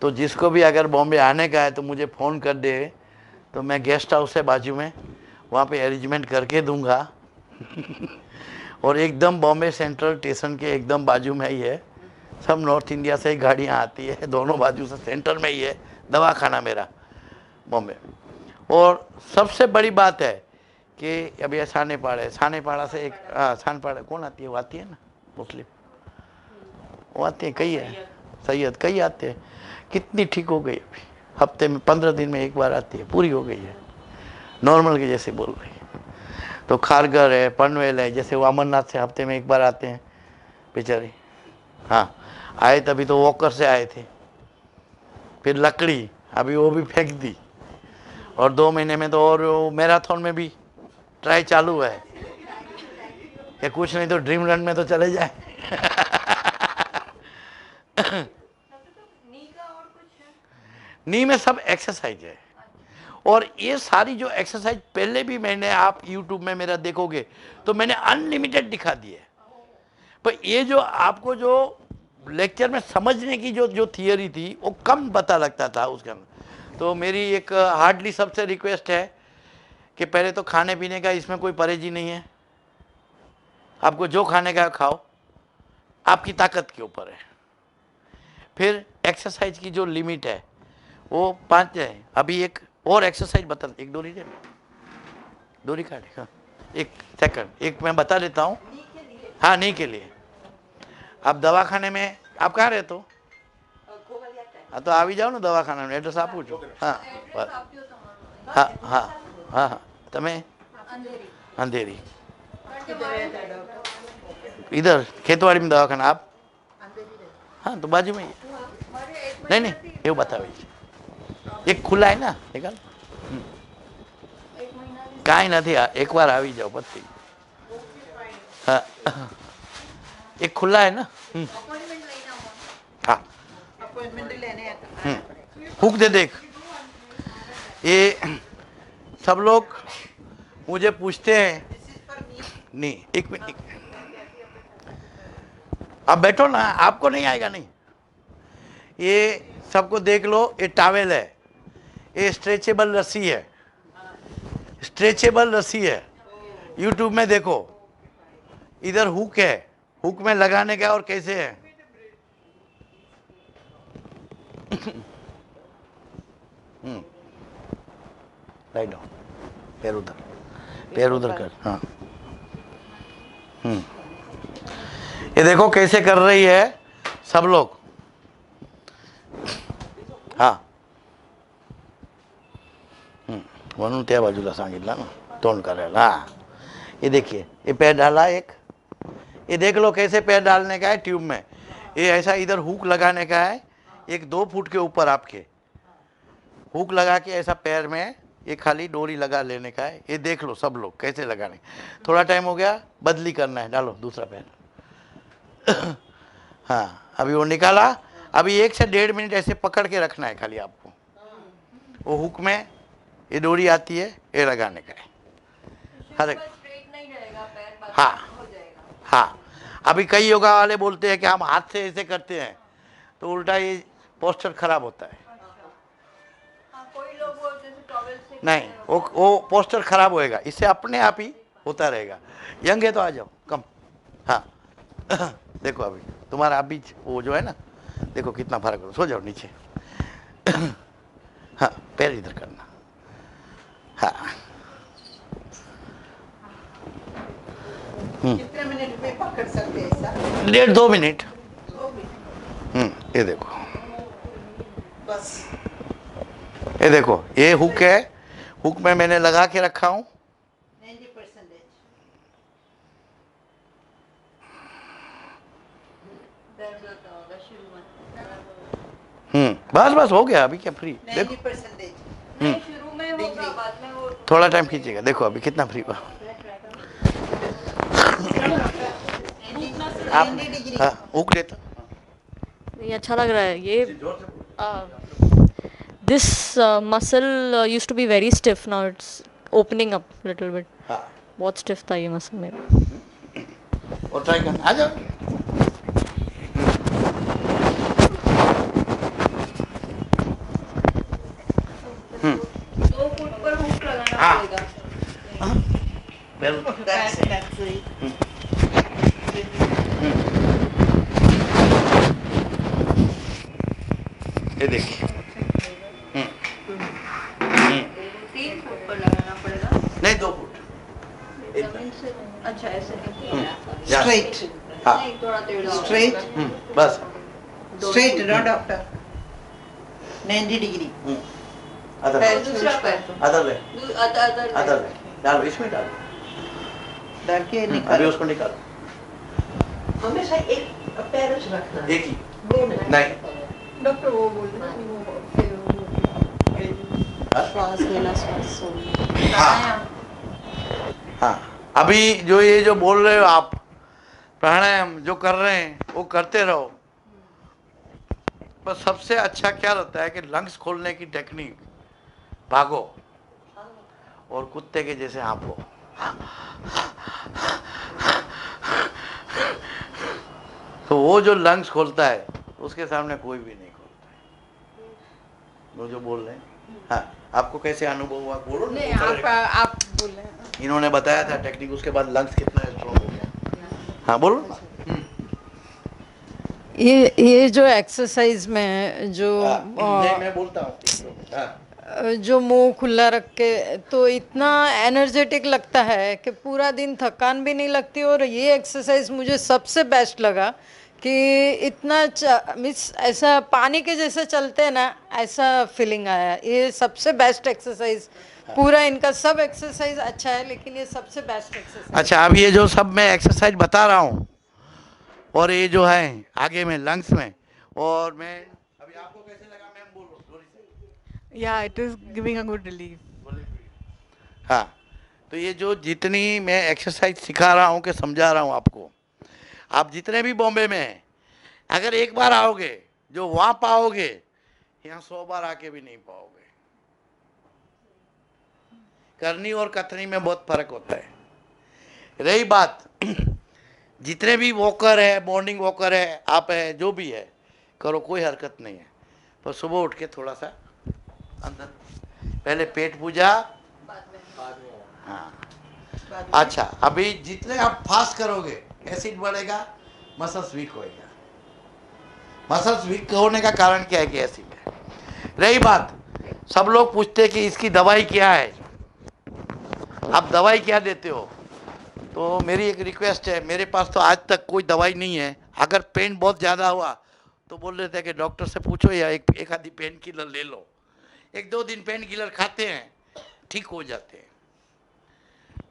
तो जिसको भी अगर बॉम्बे आने का है तो मुझे फ़ोन कर दे, तो मैं गेस्ट हाउस है बाजू में, वहाँ पे अरेंजमेंट करके दूंगा और एकदम बॉम्बे सेंट्रल स्टेशन के एकदम बाजू में ही है। सब नॉर्थ इंडिया से ही गाड़ियाँ आती है, दोनों बाजू से सेंटर में ही है दवाखाना मेरा बॉम्बे। और सबसे बड़ी बात है कि अभी सानेपाड़ा से एक सानेपाड़ा कौन आती है, वो आती है ना मुस्लिम, वो आती है, कई है सैयद, कई आते हैं, कितनी ठीक हो गई अभी, हफ्ते में 15 दिन में एक बार आती है, पूरी हो गई है, नॉर्मल के जैसे बोल रही है। तो खारगर है, पनवेल है, जैसे वो अमरनाथ से हफ्ते में एक बार आते हैं बेचारी। हाँ, आए तभी तो वॉकर से आए थे, फिर लकड़ी अभी वो भी फेंक दी, और 2 महीने में तो और मैराथन में भी ट्राई चालू है, या कुछ नहीं तो ड्रीम रन में तो चले जाए नी में सब एक्सरसाइज है। और ये सारी जो एक्सरसाइज पहले भी मैंने, आप YouTube में मेरा देखोगे तो मैंने अनलिमिटेड दिखा दी है, पर ये जो आपको जो लेक्चर में समझने की जो थियरी थी वो कम पता लगता था उसके अंदर। तो मेरी एक हार्डली सबसे रिक्वेस्ट है कि पहले तो खाने पीने का इसमें कोई परहेजी नहीं है, आपको जो खाने का खाओ, आपकी ताकत के ऊपर है। फिर एक्सरसाइज की जो लिमिट है वो 5 है। अभी एक और एक्सरसाइज बता, एक डोरी दे, डोरी काटे, हाँ एक सेकंड, एक मैं बता देता हूँ। हाँ, नहीं के लिए आप दवाखाने में, आप कहाँ रहते हो? हाँ तो આવી જાઓ ને દવાખાના में, एड्रेस આપું છું। हाँ हाँ हाँ हाँ हाँ, તમે अंधेरी, इधर खेतवाड़ी में दवाखाना, आप? हाँ तो बाजू में ही, नहीं नहीं એવું बतावे, एक खुला है ना, निकाल, કાંઈ નથી, એક વાર આવી જાઓ પતી। हाँ, एक खुला है ना, हाँ हुक दे देख। ये सब लोग मुझे पूछते हैं, नहीं एक मिनट, आप बैठो ना, आपको नहीं आएगा नहीं, ये सबको देख लो, ये टावेल है, ये स्ट्रेचेबल रस्सी है, स्ट्रेचेबल रस्सी है, यूट्यूब में देखो, इधर हुक है, हुक में लगाने का और कैसे है। राइट डाउन, पैर उधर कर, हाँ। ये देखो कैसे कर रही है सब लोग, हाँ। म्हणून त्या बाजूला सांगितलं ना, तोंड करायला। हाँ, ये देखिए, ये पैर डाला एक, ये देख लो कैसे पैर डालने का है ट्यूब में। ये ऐसा इधर हुक लगाने का है, 1-2 फुट के ऊपर आपके हुक लगा के ऐसा पैर में ये खाली डोरी लगा लेने का है। ये देख लो सब लोग कैसे लगाने। थोड़ा टाइम हो गया, बदली करना है, डालो दूसरा पैर। हाँ, अभी वो निकाला, अभी 1 से 1.5 मिनट ऐसे पकड़ के रखना है खाली आपको। वो हुक में ये डोरी आती है, ये लगाने का है हर एक। हाँ हाँ, अभी कई योगा वाले बोलते हैं कि हम हाथ से ऐसे करते हैं, तो उल्टा ये पोस्चर खराब होता है। नहीं, वो पोस्टर खराब होएगा, इससे अपने आप ही होता रहेगा। यंग है तो आ जाओ, कम। हाँ देखो अभी तुम्हारा अभी वो जो है ना, देखो कितना फर्क हो। सो जाओ नीचे। हाँ, पैर इधर करना। हाँ, कितने मिनट में पकड़ सकते हैं ऐसा? 1.5-2 मिनट। ये देखो, बस ये देखो, ये हुक है, हुक में मैंने लगा के रखा हूँ। 90%। बस बस हो गया, अभी क्या फ्री। देखो 90%। शुरू में होगा, बाद में वो थोड़ा टाइम खींचेगा। देखो अभी कितना फ्री हुआ। आप 90 डिग्री। हाँ, हुक लेता। ये अच्छा लग रहा है ये। This muscle used to be very stiff, now it's opening up little bit. हाँ, बहुत स्टिफ था ये मसल मेरा। और ट्राई करना, आ जाओ। हाँ, बिल्कुल। That's it. ये देखिए। 3 फुट पर लगाना पड़ेगा। नहीं, 2 फुट। जमीन से अच्छा ऐसे या- Straight. हाँ, नहीं, थोड़ा टेढ़ा होगा। Straight. बस। Straight, no doctor. 90 degree. Other पैर दूसरा पैर। अदर ले, अदर अदर ले डालो, इसमें डालो। डाल के अभी निकालो। उसको निकालो। हमेशा एक पैर रखना। एक ही नहीं। डॉक्टर वो बोल रहे हैं श्वास लेना, श्वास छोड़ना। हाँ, हाँ, अभी जो ये जो बोल रहे हो आप, प्राणायाम जो कर रहे हैं वो करते रहो। पर सबसे अच्छा क्या रहता है कि लंग्स खोलने की टेक्निक, भागो और कुत्ते के जैसे हाँफो। तो वो जो लंग्स खोलता है उसके सामने कोई भी नहीं खोलता है। वो जो बोल रहे हैं, हाँ, आपको कैसे अनुभव हुआ बोलो ना। नहीं, आप बोले। इन्होंने बताया था टेक्निक, उसके बाद लंग्स कितना स्ट्रॉन्ग हो गया। हाँ बोलो ना। ये जो एक्सरसाइज में जो नहीं, मैं बोलता हूँ। हाँ, जो मुंह खुला रख के तो इतना एनर्जेटिक लगता है कि पूरा दिन थकान भी नहीं लगती। और ये एक्सरसाइज मुझे सबसे बेस्ट लगा कि इतना मीन्स ऐसा पानी के जैसे चलते हैं ना, ऐसा फीलिंग आया। ये सबसे बेस्ट एक्सरसाइज पूरा, इनका सब एक्सरसाइज अच्छा है लेकिन ये सबसे बेस्ट एक्सरसाइज। अच्छा, अब ये जो सब मैं एक्सरसाइज बता रहा हूँ और ये जो है आगे में लंग्स में, और मैं अभी आपको कैसे लगा मैम, बोलो जोरी से। Yeah, it is giving a good relief. हाँ, तो ये जो जितनी मैं एक्सरसाइज सिखा रहा हूँ कि समझा रहा हूँ आपको, आप जितने भी बॉम्बे में हैं, अगर एक बार आओगे जो वहाँ पाओगे, यहाँ 100 बार आके भी नहीं पाओगे। करनी और कथनी में बहुत फर्क होता है। रही बात, जितने भी वॉकर है, मॉर्निंग वॉकर है, आप है, जो भी है, करो, कोई हरकत नहीं है। पर सुबह उठ के थोड़ा सा अंदर, पहले पेट पूजा। हाँ, अच्छा, अभी जितने आप फास्ट करोगे एसिड बढ़ेगा, मसल्स वीक होएगा। मसल्स वीक होने का कारण क्या है कि एसिड है। रही बात, सब लोग पूछते हैं कि इसकी दवाई क्या है, आप दवाई क्या देते हो। तो मेरी एक रिक्वेस्ट है, मेरे पास तो आज तक कोई दवाई नहीं है। अगर पेन बहुत ज़्यादा हुआ तो बोल रहे थे कि डॉक्टर से पूछो या एक आधी पेन किलर ले लो। 1-2 दिन पेन किलर खाते हैं, ठीक हो जाते हैं।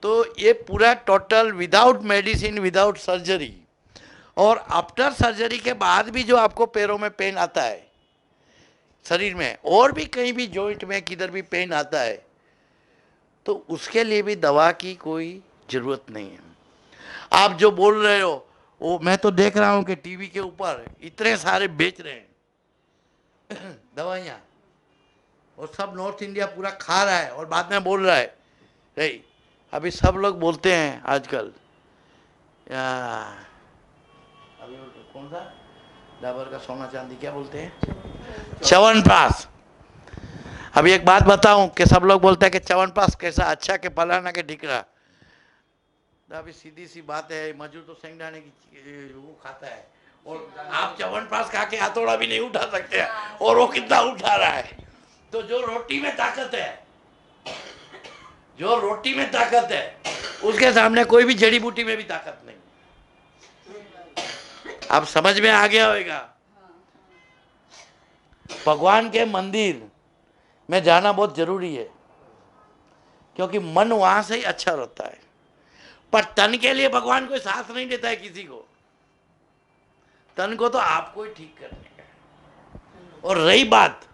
तो ये पूरा total without medicine, without surgery. और आफ्टर सर्जरी के बाद भी जो आपको पैरों में पेन आता है, शरीर में और भी कहीं भी जॉइंट में किधर भी पेन आता है, तो उसके लिए भी दवा की कोई ज़रूरत नहीं है। आप जो बोल रहे हो वो मैं तो देख रहा हूँ कि टीवी के ऊपर इतने सारे बेच रहे हैं दवाइयाँ, और सब नॉर्थ इंडिया पूरा खा रहा है और बाद में बोल रहा है। नहीं, अभी सब लोग बोलते हैं आजकल, अभी कौन सा डाबर का सोना चांदी क्या बोलते हैं, च्यवनप्राश। अभी एक बात बताऊं कि सब लोग बोलते हैं कि च्यवनप्राश कैसा अच्छा के फलाना के ढिकरा। तो अभी सीधी सी बात है, मजूर तो शेंगदाने की वो खाता है, और आप च्यवनप्राश खा के हथौड़ा भी नहीं उठा सकते हैं, और वो कितना उठा रहा है। तो जो रोटी में ताकत है, जो रोटी में ताकत है, उसके सामने कोई भी जड़ी बूटी में भी ताकत नहीं। आप समझ में आ गया होगा। भगवान के मंदिर में जाना बहुत जरूरी है, क्योंकि मन वहां से ही अच्छा रहता है। पर तन के लिए भगवान कोई साथ नहीं देता है किसी को। तन को तो आपको ही ठीक करने का है। और रही बात,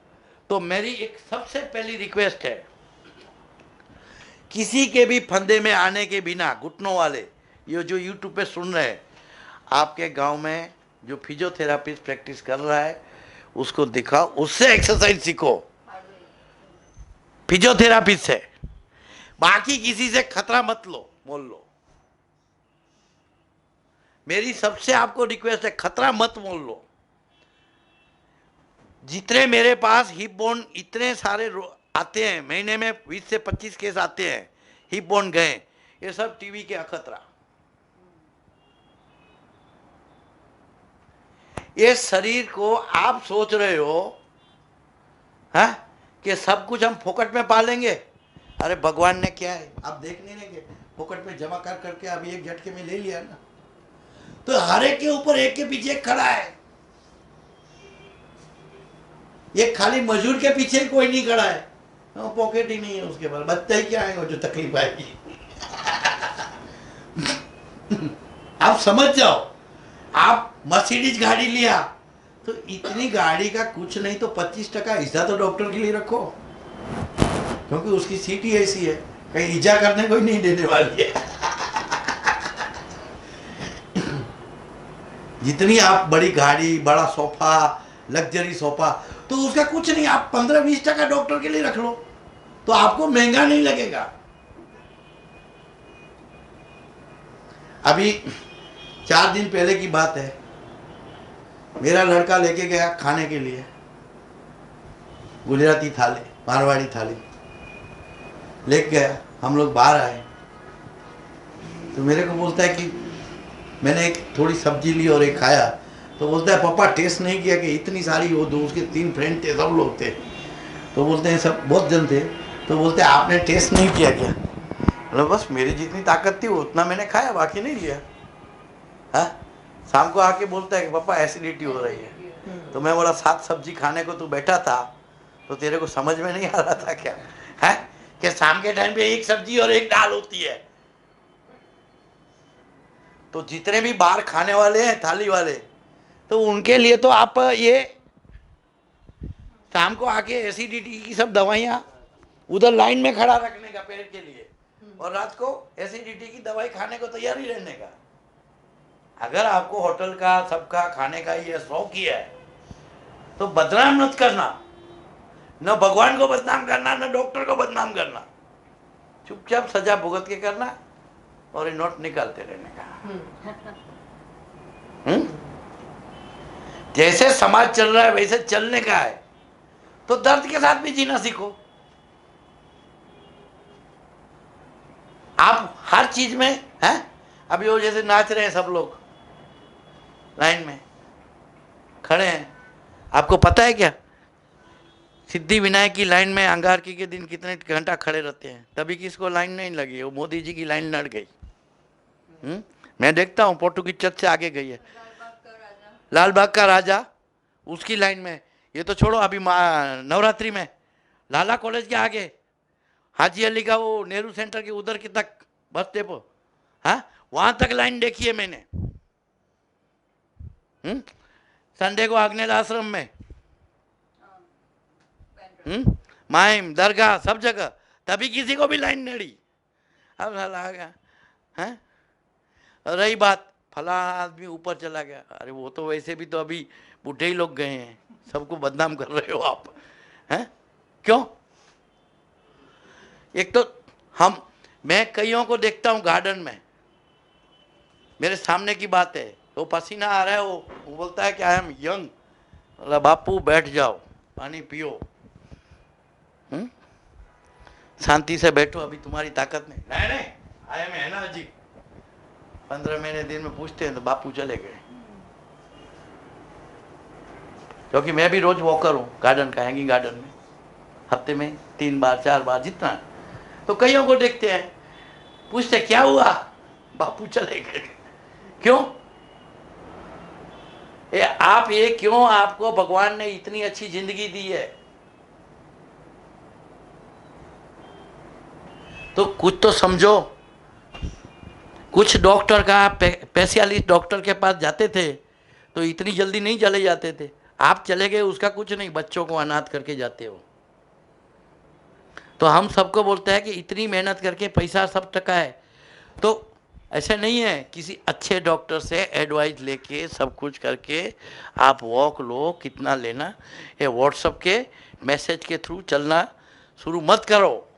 तो मेरी एक सबसे पहली रिक्वेस्ट है, किसी के भी फंदे में आने के बिना, घुटनों वाले ये जो यूट्यूब पे सुन रहे हैं, आपके गांव में जो फिजियोथेरापिस्ट प्रैक्टिस कर रहा है उसको दिखाओ, उससे एक्सरसाइज सीखो, फिजियोथेरापिस्ट से। बाकी किसी से खतरा मत लो, बोल लो। मेरी सबसे आपको रिक्वेस्ट है, खतरा मत मोल लो। जितने मेरे पास हिप बोन इतने सारे आते हैं, महीने में 20 से 25 केस आते हैं, हिप बोन गए, ये सब टीवी के अखतरा। ये शरीर को आप सोच रहे हो हाँ कि सब कुछ हम फोकट में पालेंगे। अरे भगवान ने क्या है, आप देख नहीं रहे फोकट में जमा कर करके अभी एक झटके में ले लिया ना। तो हर एक के ऊपर एक के पीछे एक खड़ा है। ये खाली मजदूर के पीछे कोई नहीं खड़ा है, पॉकेट ही नहीं है उसके पास, बचता ही क्या आएगा जो तकलीफ आएगी। आप समझ जाओ, आप मर्सिडीज गाड़ी लिया तो इतनी गाड़ी का कुछ नहीं तो 25% हिस्सा तो डॉक्टर के लिए रखो, क्योंकि उसकी सीट ही ऐसी है, कहीं ईजा करने को ही नहीं देने वाली है। जितनी आप बड़ी गाड़ी, बड़ा सोफा, लग्जरी सोफा, तो उसका कुछ नहीं, आप 15-20% डॉक्टर के लिए रख लो तो आपको महंगा नहीं लगेगा। अभी 4 दिन पहले की बात है, मेरा लड़का लेके गया खाने के लिए गुजराती थाली, मारवाड़ी थाली लेके गया। हम लोग बाहर आए तो मेरे को बोलता है कि मैंने एक थोड़ी सब्जी ली और एक खाया, तो बोलता है पापा टेस्ट नहीं किया कि इतनी सारी, वो 2 उसके 3 फ्रेंड थे, सब लोग थे, तो बोलते हैं सब बहुत जन थे, तो बोलते हैं आपने टेस्ट नहीं किया क्या? मतलब बस मेरी जितनी ताकत थी उतना मैंने खाया, बाकी नहीं लिया। हाँ, शाम को आके बोलता है कि पापा एसिडिटी हो रही है। तो मैं बोला 7 सब्जी खाने को तू बैठा था तो तेरे को समझ में नहीं आ रहा था क्या है कि शाम के टाइम पे एक सब्जी और एक दाल होती है। तो जितने भी बाहर खाने वाले हैं थाली वाले, तो उनके लिए तो आप ये शाम को आके एसिडिटी की सब दवाइयाँ उधर लाइन में खड़ा रखने का पेट के लिए, और रात को एसिडिटी की दवाई खाने को तैयार ही रहने का। अगर आपको होटल का सबका खाने का ये शौक ही है तो बदनाम मत करना, न भगवान को बदनाम करना, न डॉक्टर को बदनाम करना। चुपचाप सजा भुगत के करना और ये नोट निकालते रहने का। जैसे समाज चल रहा है वैसे चलने का है, तो दर्द के साथ भी जीना सीखो। आप हर चीज में हैं, अभी वो जैसे नाच रहे हैं सब लोग लाइन में खड़े हैं, आपको पता है क्या सिद्धि विनायक की लाइन में अंगारकी के दिन कितने घंटा खड़े रहते हैं? तभी किसको लाइन नहीं लगी, वो मोदी जी की लाइन लड़ गई। मैं देखता हूँ पोर्टुगीज चर्च से आगे गई है, लाल बाग का राजा, उसकी लाइन में। ये तो छोड़ो, अभी नवरात्रि में लाला कॉलेज के आगे हाजी अली का वो नेहरू सेंटर के उधर की तक बस डेपो, हाँ वहां तक लाइन देखी है मैंने। संडे को अग्नेल आश्रम में, माइम दरगाह सब जगह, तभी किसी को भी लाइन नड़ी। अब आ गया है। रही बात फला आदमी ऊपर चला गया, अरे वो तो वैसे भी तो अभी बूढ़े ही लोग गए हैं, सबको बदनाम कर रहे हो आप हैं? क्यों? एक तो मैं कईयों को देखता हूँ गार्डन में, मेरे सामने की बात है, तो पसीना आ रहा है, वो बोलता है कि आई एम यंग। बापू बैठ जाओ, पानी पियो, शांति से बैठो, अभी तुम्हारी ताकत नहीं। नहीं नहीं, आए में है ना जी, 15 महीने दिन में पूछते हैं तो बापू चले गए। क्योंकि मैं भी रोज वॉकर हूँ गार्डन का, हैंगिंग गार्डन में, हफ्ते में 3 बार 4 बार जितना। तो कईयों को देखते हैं, पूछते क्या हुआ, बापू चले गए। क्यों? ये क्यों आपको भगवान ने इतनी अच्छी जिंदगी दी है? तो कुछ तो समझो। कुछ डॉक्टर का स्पेशलिस्ट डॉक्टर के पास जाते थे तो इतनी जल्दी नहीं चले जाते थे। आप चले गए, उसका कुछ नहीं, बच्चों को अनाथ करके जाते हो। तो हम सबको बोलते हैं कि इतनी मेहनत करके पैसा सब टका है, तो ऐसे नहीं है। किसी अच्छे डॉक्टर से एडवाइस लेके सब कुछ करके आप वॉक लो, कितना लेना। ये व्हाट्सएप के मैसेज के थ्रू चलना शुरू मत करो।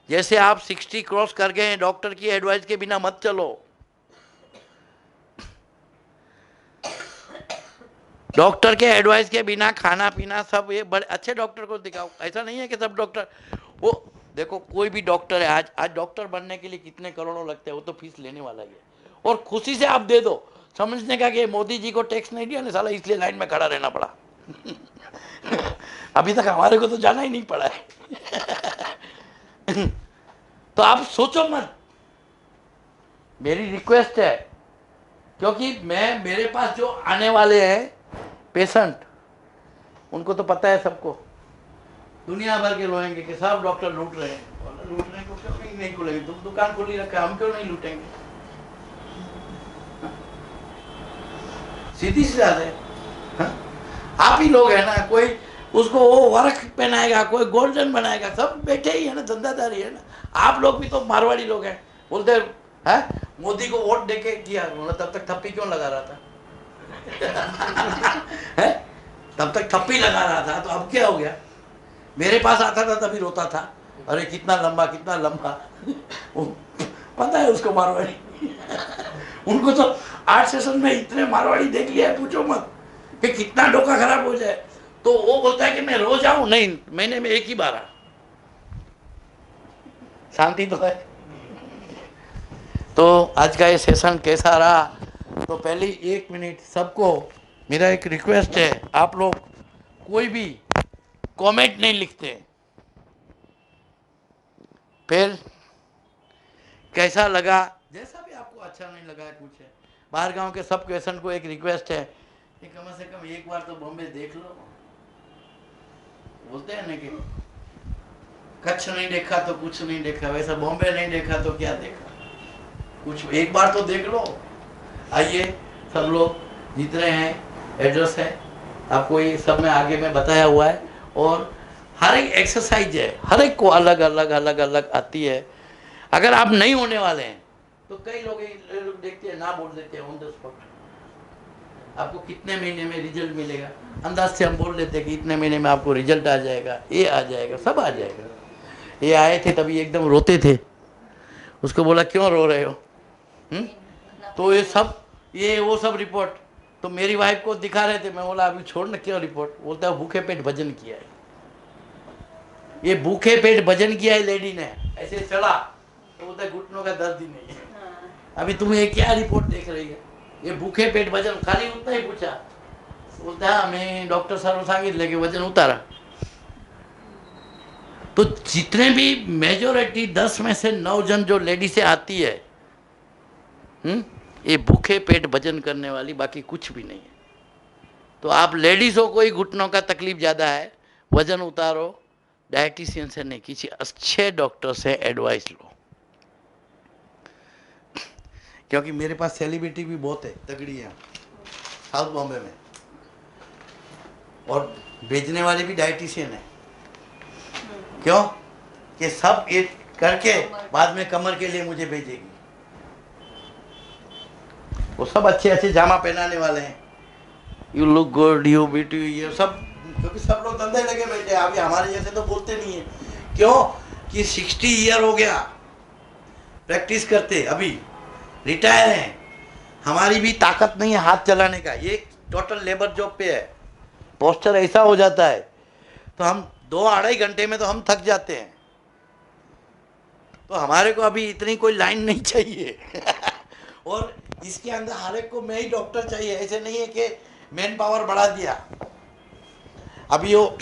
जैसे आप 60 क्रॉस कर गए, डॉक्टर की एडवाइस के बिना मत चलो। डॉक्टर के एडवाइस के बिना खाना पीना सब, ये बड़े अच्छे डॉक्टर को दिखाओ। ऐसा नहीं है कि सब डॉक्टर, वो देखो कोई भी डॉक्टर है, आज डॉक्टर बनने के लिए कितने करोड़ों लगते हैं, वो तो फीस लेने वाला ही है। और खुशी से आप दे दो, समझने का कि मोदी जी को टैक्स नहीं दिया ना साला, इसलिए लाइन में खड़ा रहना पड़ा। अभी तक हमारे को तो जाना ही नहीं पड़ा है। तो आप सोचो मत, मेरी रिक्वेस्ट है। क्योंकि मेरे पास जो आने वाले हैं पेशेंट, उनको तो पता है सबको, दुनिया भर के लोगेंगे कि सब डॉक्टर लूट रहे हैं। लूटने को क्यों नहीं खुलेगी? तुम दुकान खुली रखा है, हम क्यों नहीं लूटेंगे? सीधी सी बात है। आप ही लोग है ना, कोई उसको वो वर्क पहनाएगा, कोई गोल्डन बनाएगा, सब बैठे ही है ना, धंधादारी है ना। आप लोग भी तो मारवाड़ी लोग हैं, बोलते हैं मोदी को वोट देके किया, तब तक थप्पी क्यों लगा रहा था? है? तब तक थप्पी लगा रहा था, तो अब क्या हो गया? मेरे पास आता था तभी रोता था, अरे कितना लंबा कितना लंबा। पता है उसको मारवाड़ी। उनको तो 8 सेशन में इतने मारवाड़ी देख लिया है, पूछो मत कि कितना डोका खराब हो जाए। तो वो बोलता है कि मैं रोज आऊं, नहीं, महीने में 1 ही बार आ। शांति तो है। तो आज का ये सेशन कैसा रहा? तो पहले 1 मिनट सबको मेरा एक रिक्वेस्ट है, आप लोग कोई भी कमेंट नहीं लिखते। फिर कैसा लगा, जैसा भी आपको अच्छा नहीं लगा है, कुछ है। बाहर गांव के सब पेशेंट को एक रिक्वेस्ट है कि कम से कम एक बार तो बॉम्बे देख लो। बोलते हैं ना कि कच्छ नहीं देखा तो कुछ नहीं देखा, वैसा बॉम्बे नहीं देखा तो क्या देखा, कुछ एक बार तो देख लो। आइए सब लोग जितने हैं, एड्रेस है आपको ये सब में आगे में बताया हुआ है। और हर एक एक्सरसाइज है, हर एक को अलग अलग अलग अलग आती है। अगर आप नहीं होने वाले हैं तो कई लोग देखते हैं, ना बोल देते हैं ऑन द स्पॉट, आपको कितने महीने में रिजल्ट मिलेगा, अंदाज से हम बोल देते हैं कि इतने महीने में आपको रिजल्ट आ जाएगा, ये आ जाएगा, सब आ जाएगा। ये आए थे तभी एकदम रोते थे, उसको बोला क्यों रो रहे हो? तो ये वो सब रिपोर्ट तो मेरी वाइफ को दिखा रहे थे। मैं बोला अभी छोड़ ना, क्यों रिपोर्ट? बोलता है भूखे पेट भजन किया है। ये भूखे पेट भजन किया है लेडी ने, ऐसे चला तो बोलता है घुटनों का दर्द ही नहीं है। अभी तुम्हें ये क्या रिपोर्ट देख रही है? ये भूखे पेट भजन, खाली उतना ही पूछा। बोलता है मैं डॉक्टर सर सांगितलं की वजन उतारा। तो जितने भी मेजोरिटी 10 में से 9 जन जो लेडी से आती है, ये भूखे पेट भजन करने वाली, बाकी कुछ भी नहीं है। तो आप लेडीज़ों को ही घुटनों का तकलीफ ज़्यादा है, वजन उतारो, डायटिशियन से नहीं, किसी अच्छे डॉक्टर से एडवाइस लो। क्योंकि मेरे पास सेलिब्रिटी भी बहुत है, तगड़ी है साउथ बॉम्बे में, और भेजने वाले भी डायटिशियन है। क्यों? कि सब ये करके बाद में कमर के लिए मुझे भेजेगी। वो सब अच्छे अच्छे जामा पहनाने वाले हैं, you look good, you beauty, ये सब, क्योंकि सब लोग धंधे लगे बैठे हैं। अभी हमारे जैसे तो बोलते नहीं है। क्यों? कि 60 ईयर हो गया प्रैक्टिस करते, अभी रिटायर हैं, हमारी भी ताकत नहीं है हाथ चलाने का। ये टोटल लेबर जॉब पे है, पोस्चर ऐसा हो जाता है। तो हम 2-2.5 घंटे में तो हम थक जाते हैं, तो हमारे को अभी इतनी कोई लाइन नहीं चाहिए और इसके अंदर हर एक को मैं ही डॉक्टर चाहिए, ऐसे नहीं है कि मैन पावर बढ़ा दिया। अभी वो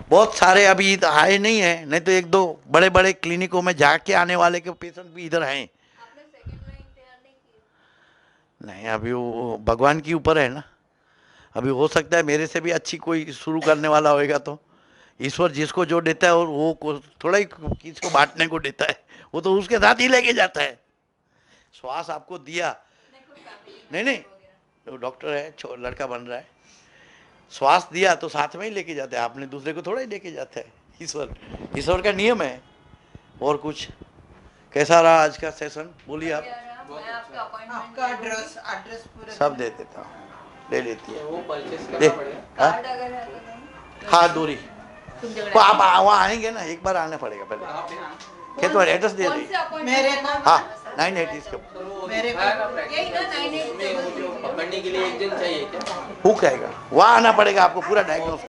बहुत सारे अभी आए नहीं है, नहीं तो 1-2 बड़े बड़े क्लिनिकों में जाके आने वाले के पेशेंट भी इधर हैं। नहीं, अभी वो भगवान के ऊपर है ना, अभी हो सकता है मेरे से भी अच्छी कोई शुरू करने वाला होएगा, तो ईश्वर जिसको जो देता है और वो थोड़ा ही किसको बांटने को देता है, वो तो उसके साथ ही लेके जाता है। श्वास आपको दिया, नहीं वो डॉक्टर है, लड़का बन रहा है, श्वास दिया तो साथ में ही लेके जाता है, आपने दूसरे को थोड़ा ही लेके जाता है। ईश्वर का नियम है। और कुछ कैसा रहा आज का सेशन, बोलिए आप। आपका एड्रेस पूरा सब दे देता हूँ, ले लेती है वो। हाँ दूरी तो आप वहाँ आएंगे ना, एक बार आना पड़ेगा पहले। क्या तुम्हारा एड्रेस दे दी? मेरे को हाँ 980 इसका मेरे को पकड़ने के लिए एक जन चाहिए क्या? हुक आएगा, वहाँ आना पड़ेगा आपको पूरा डायग्नोस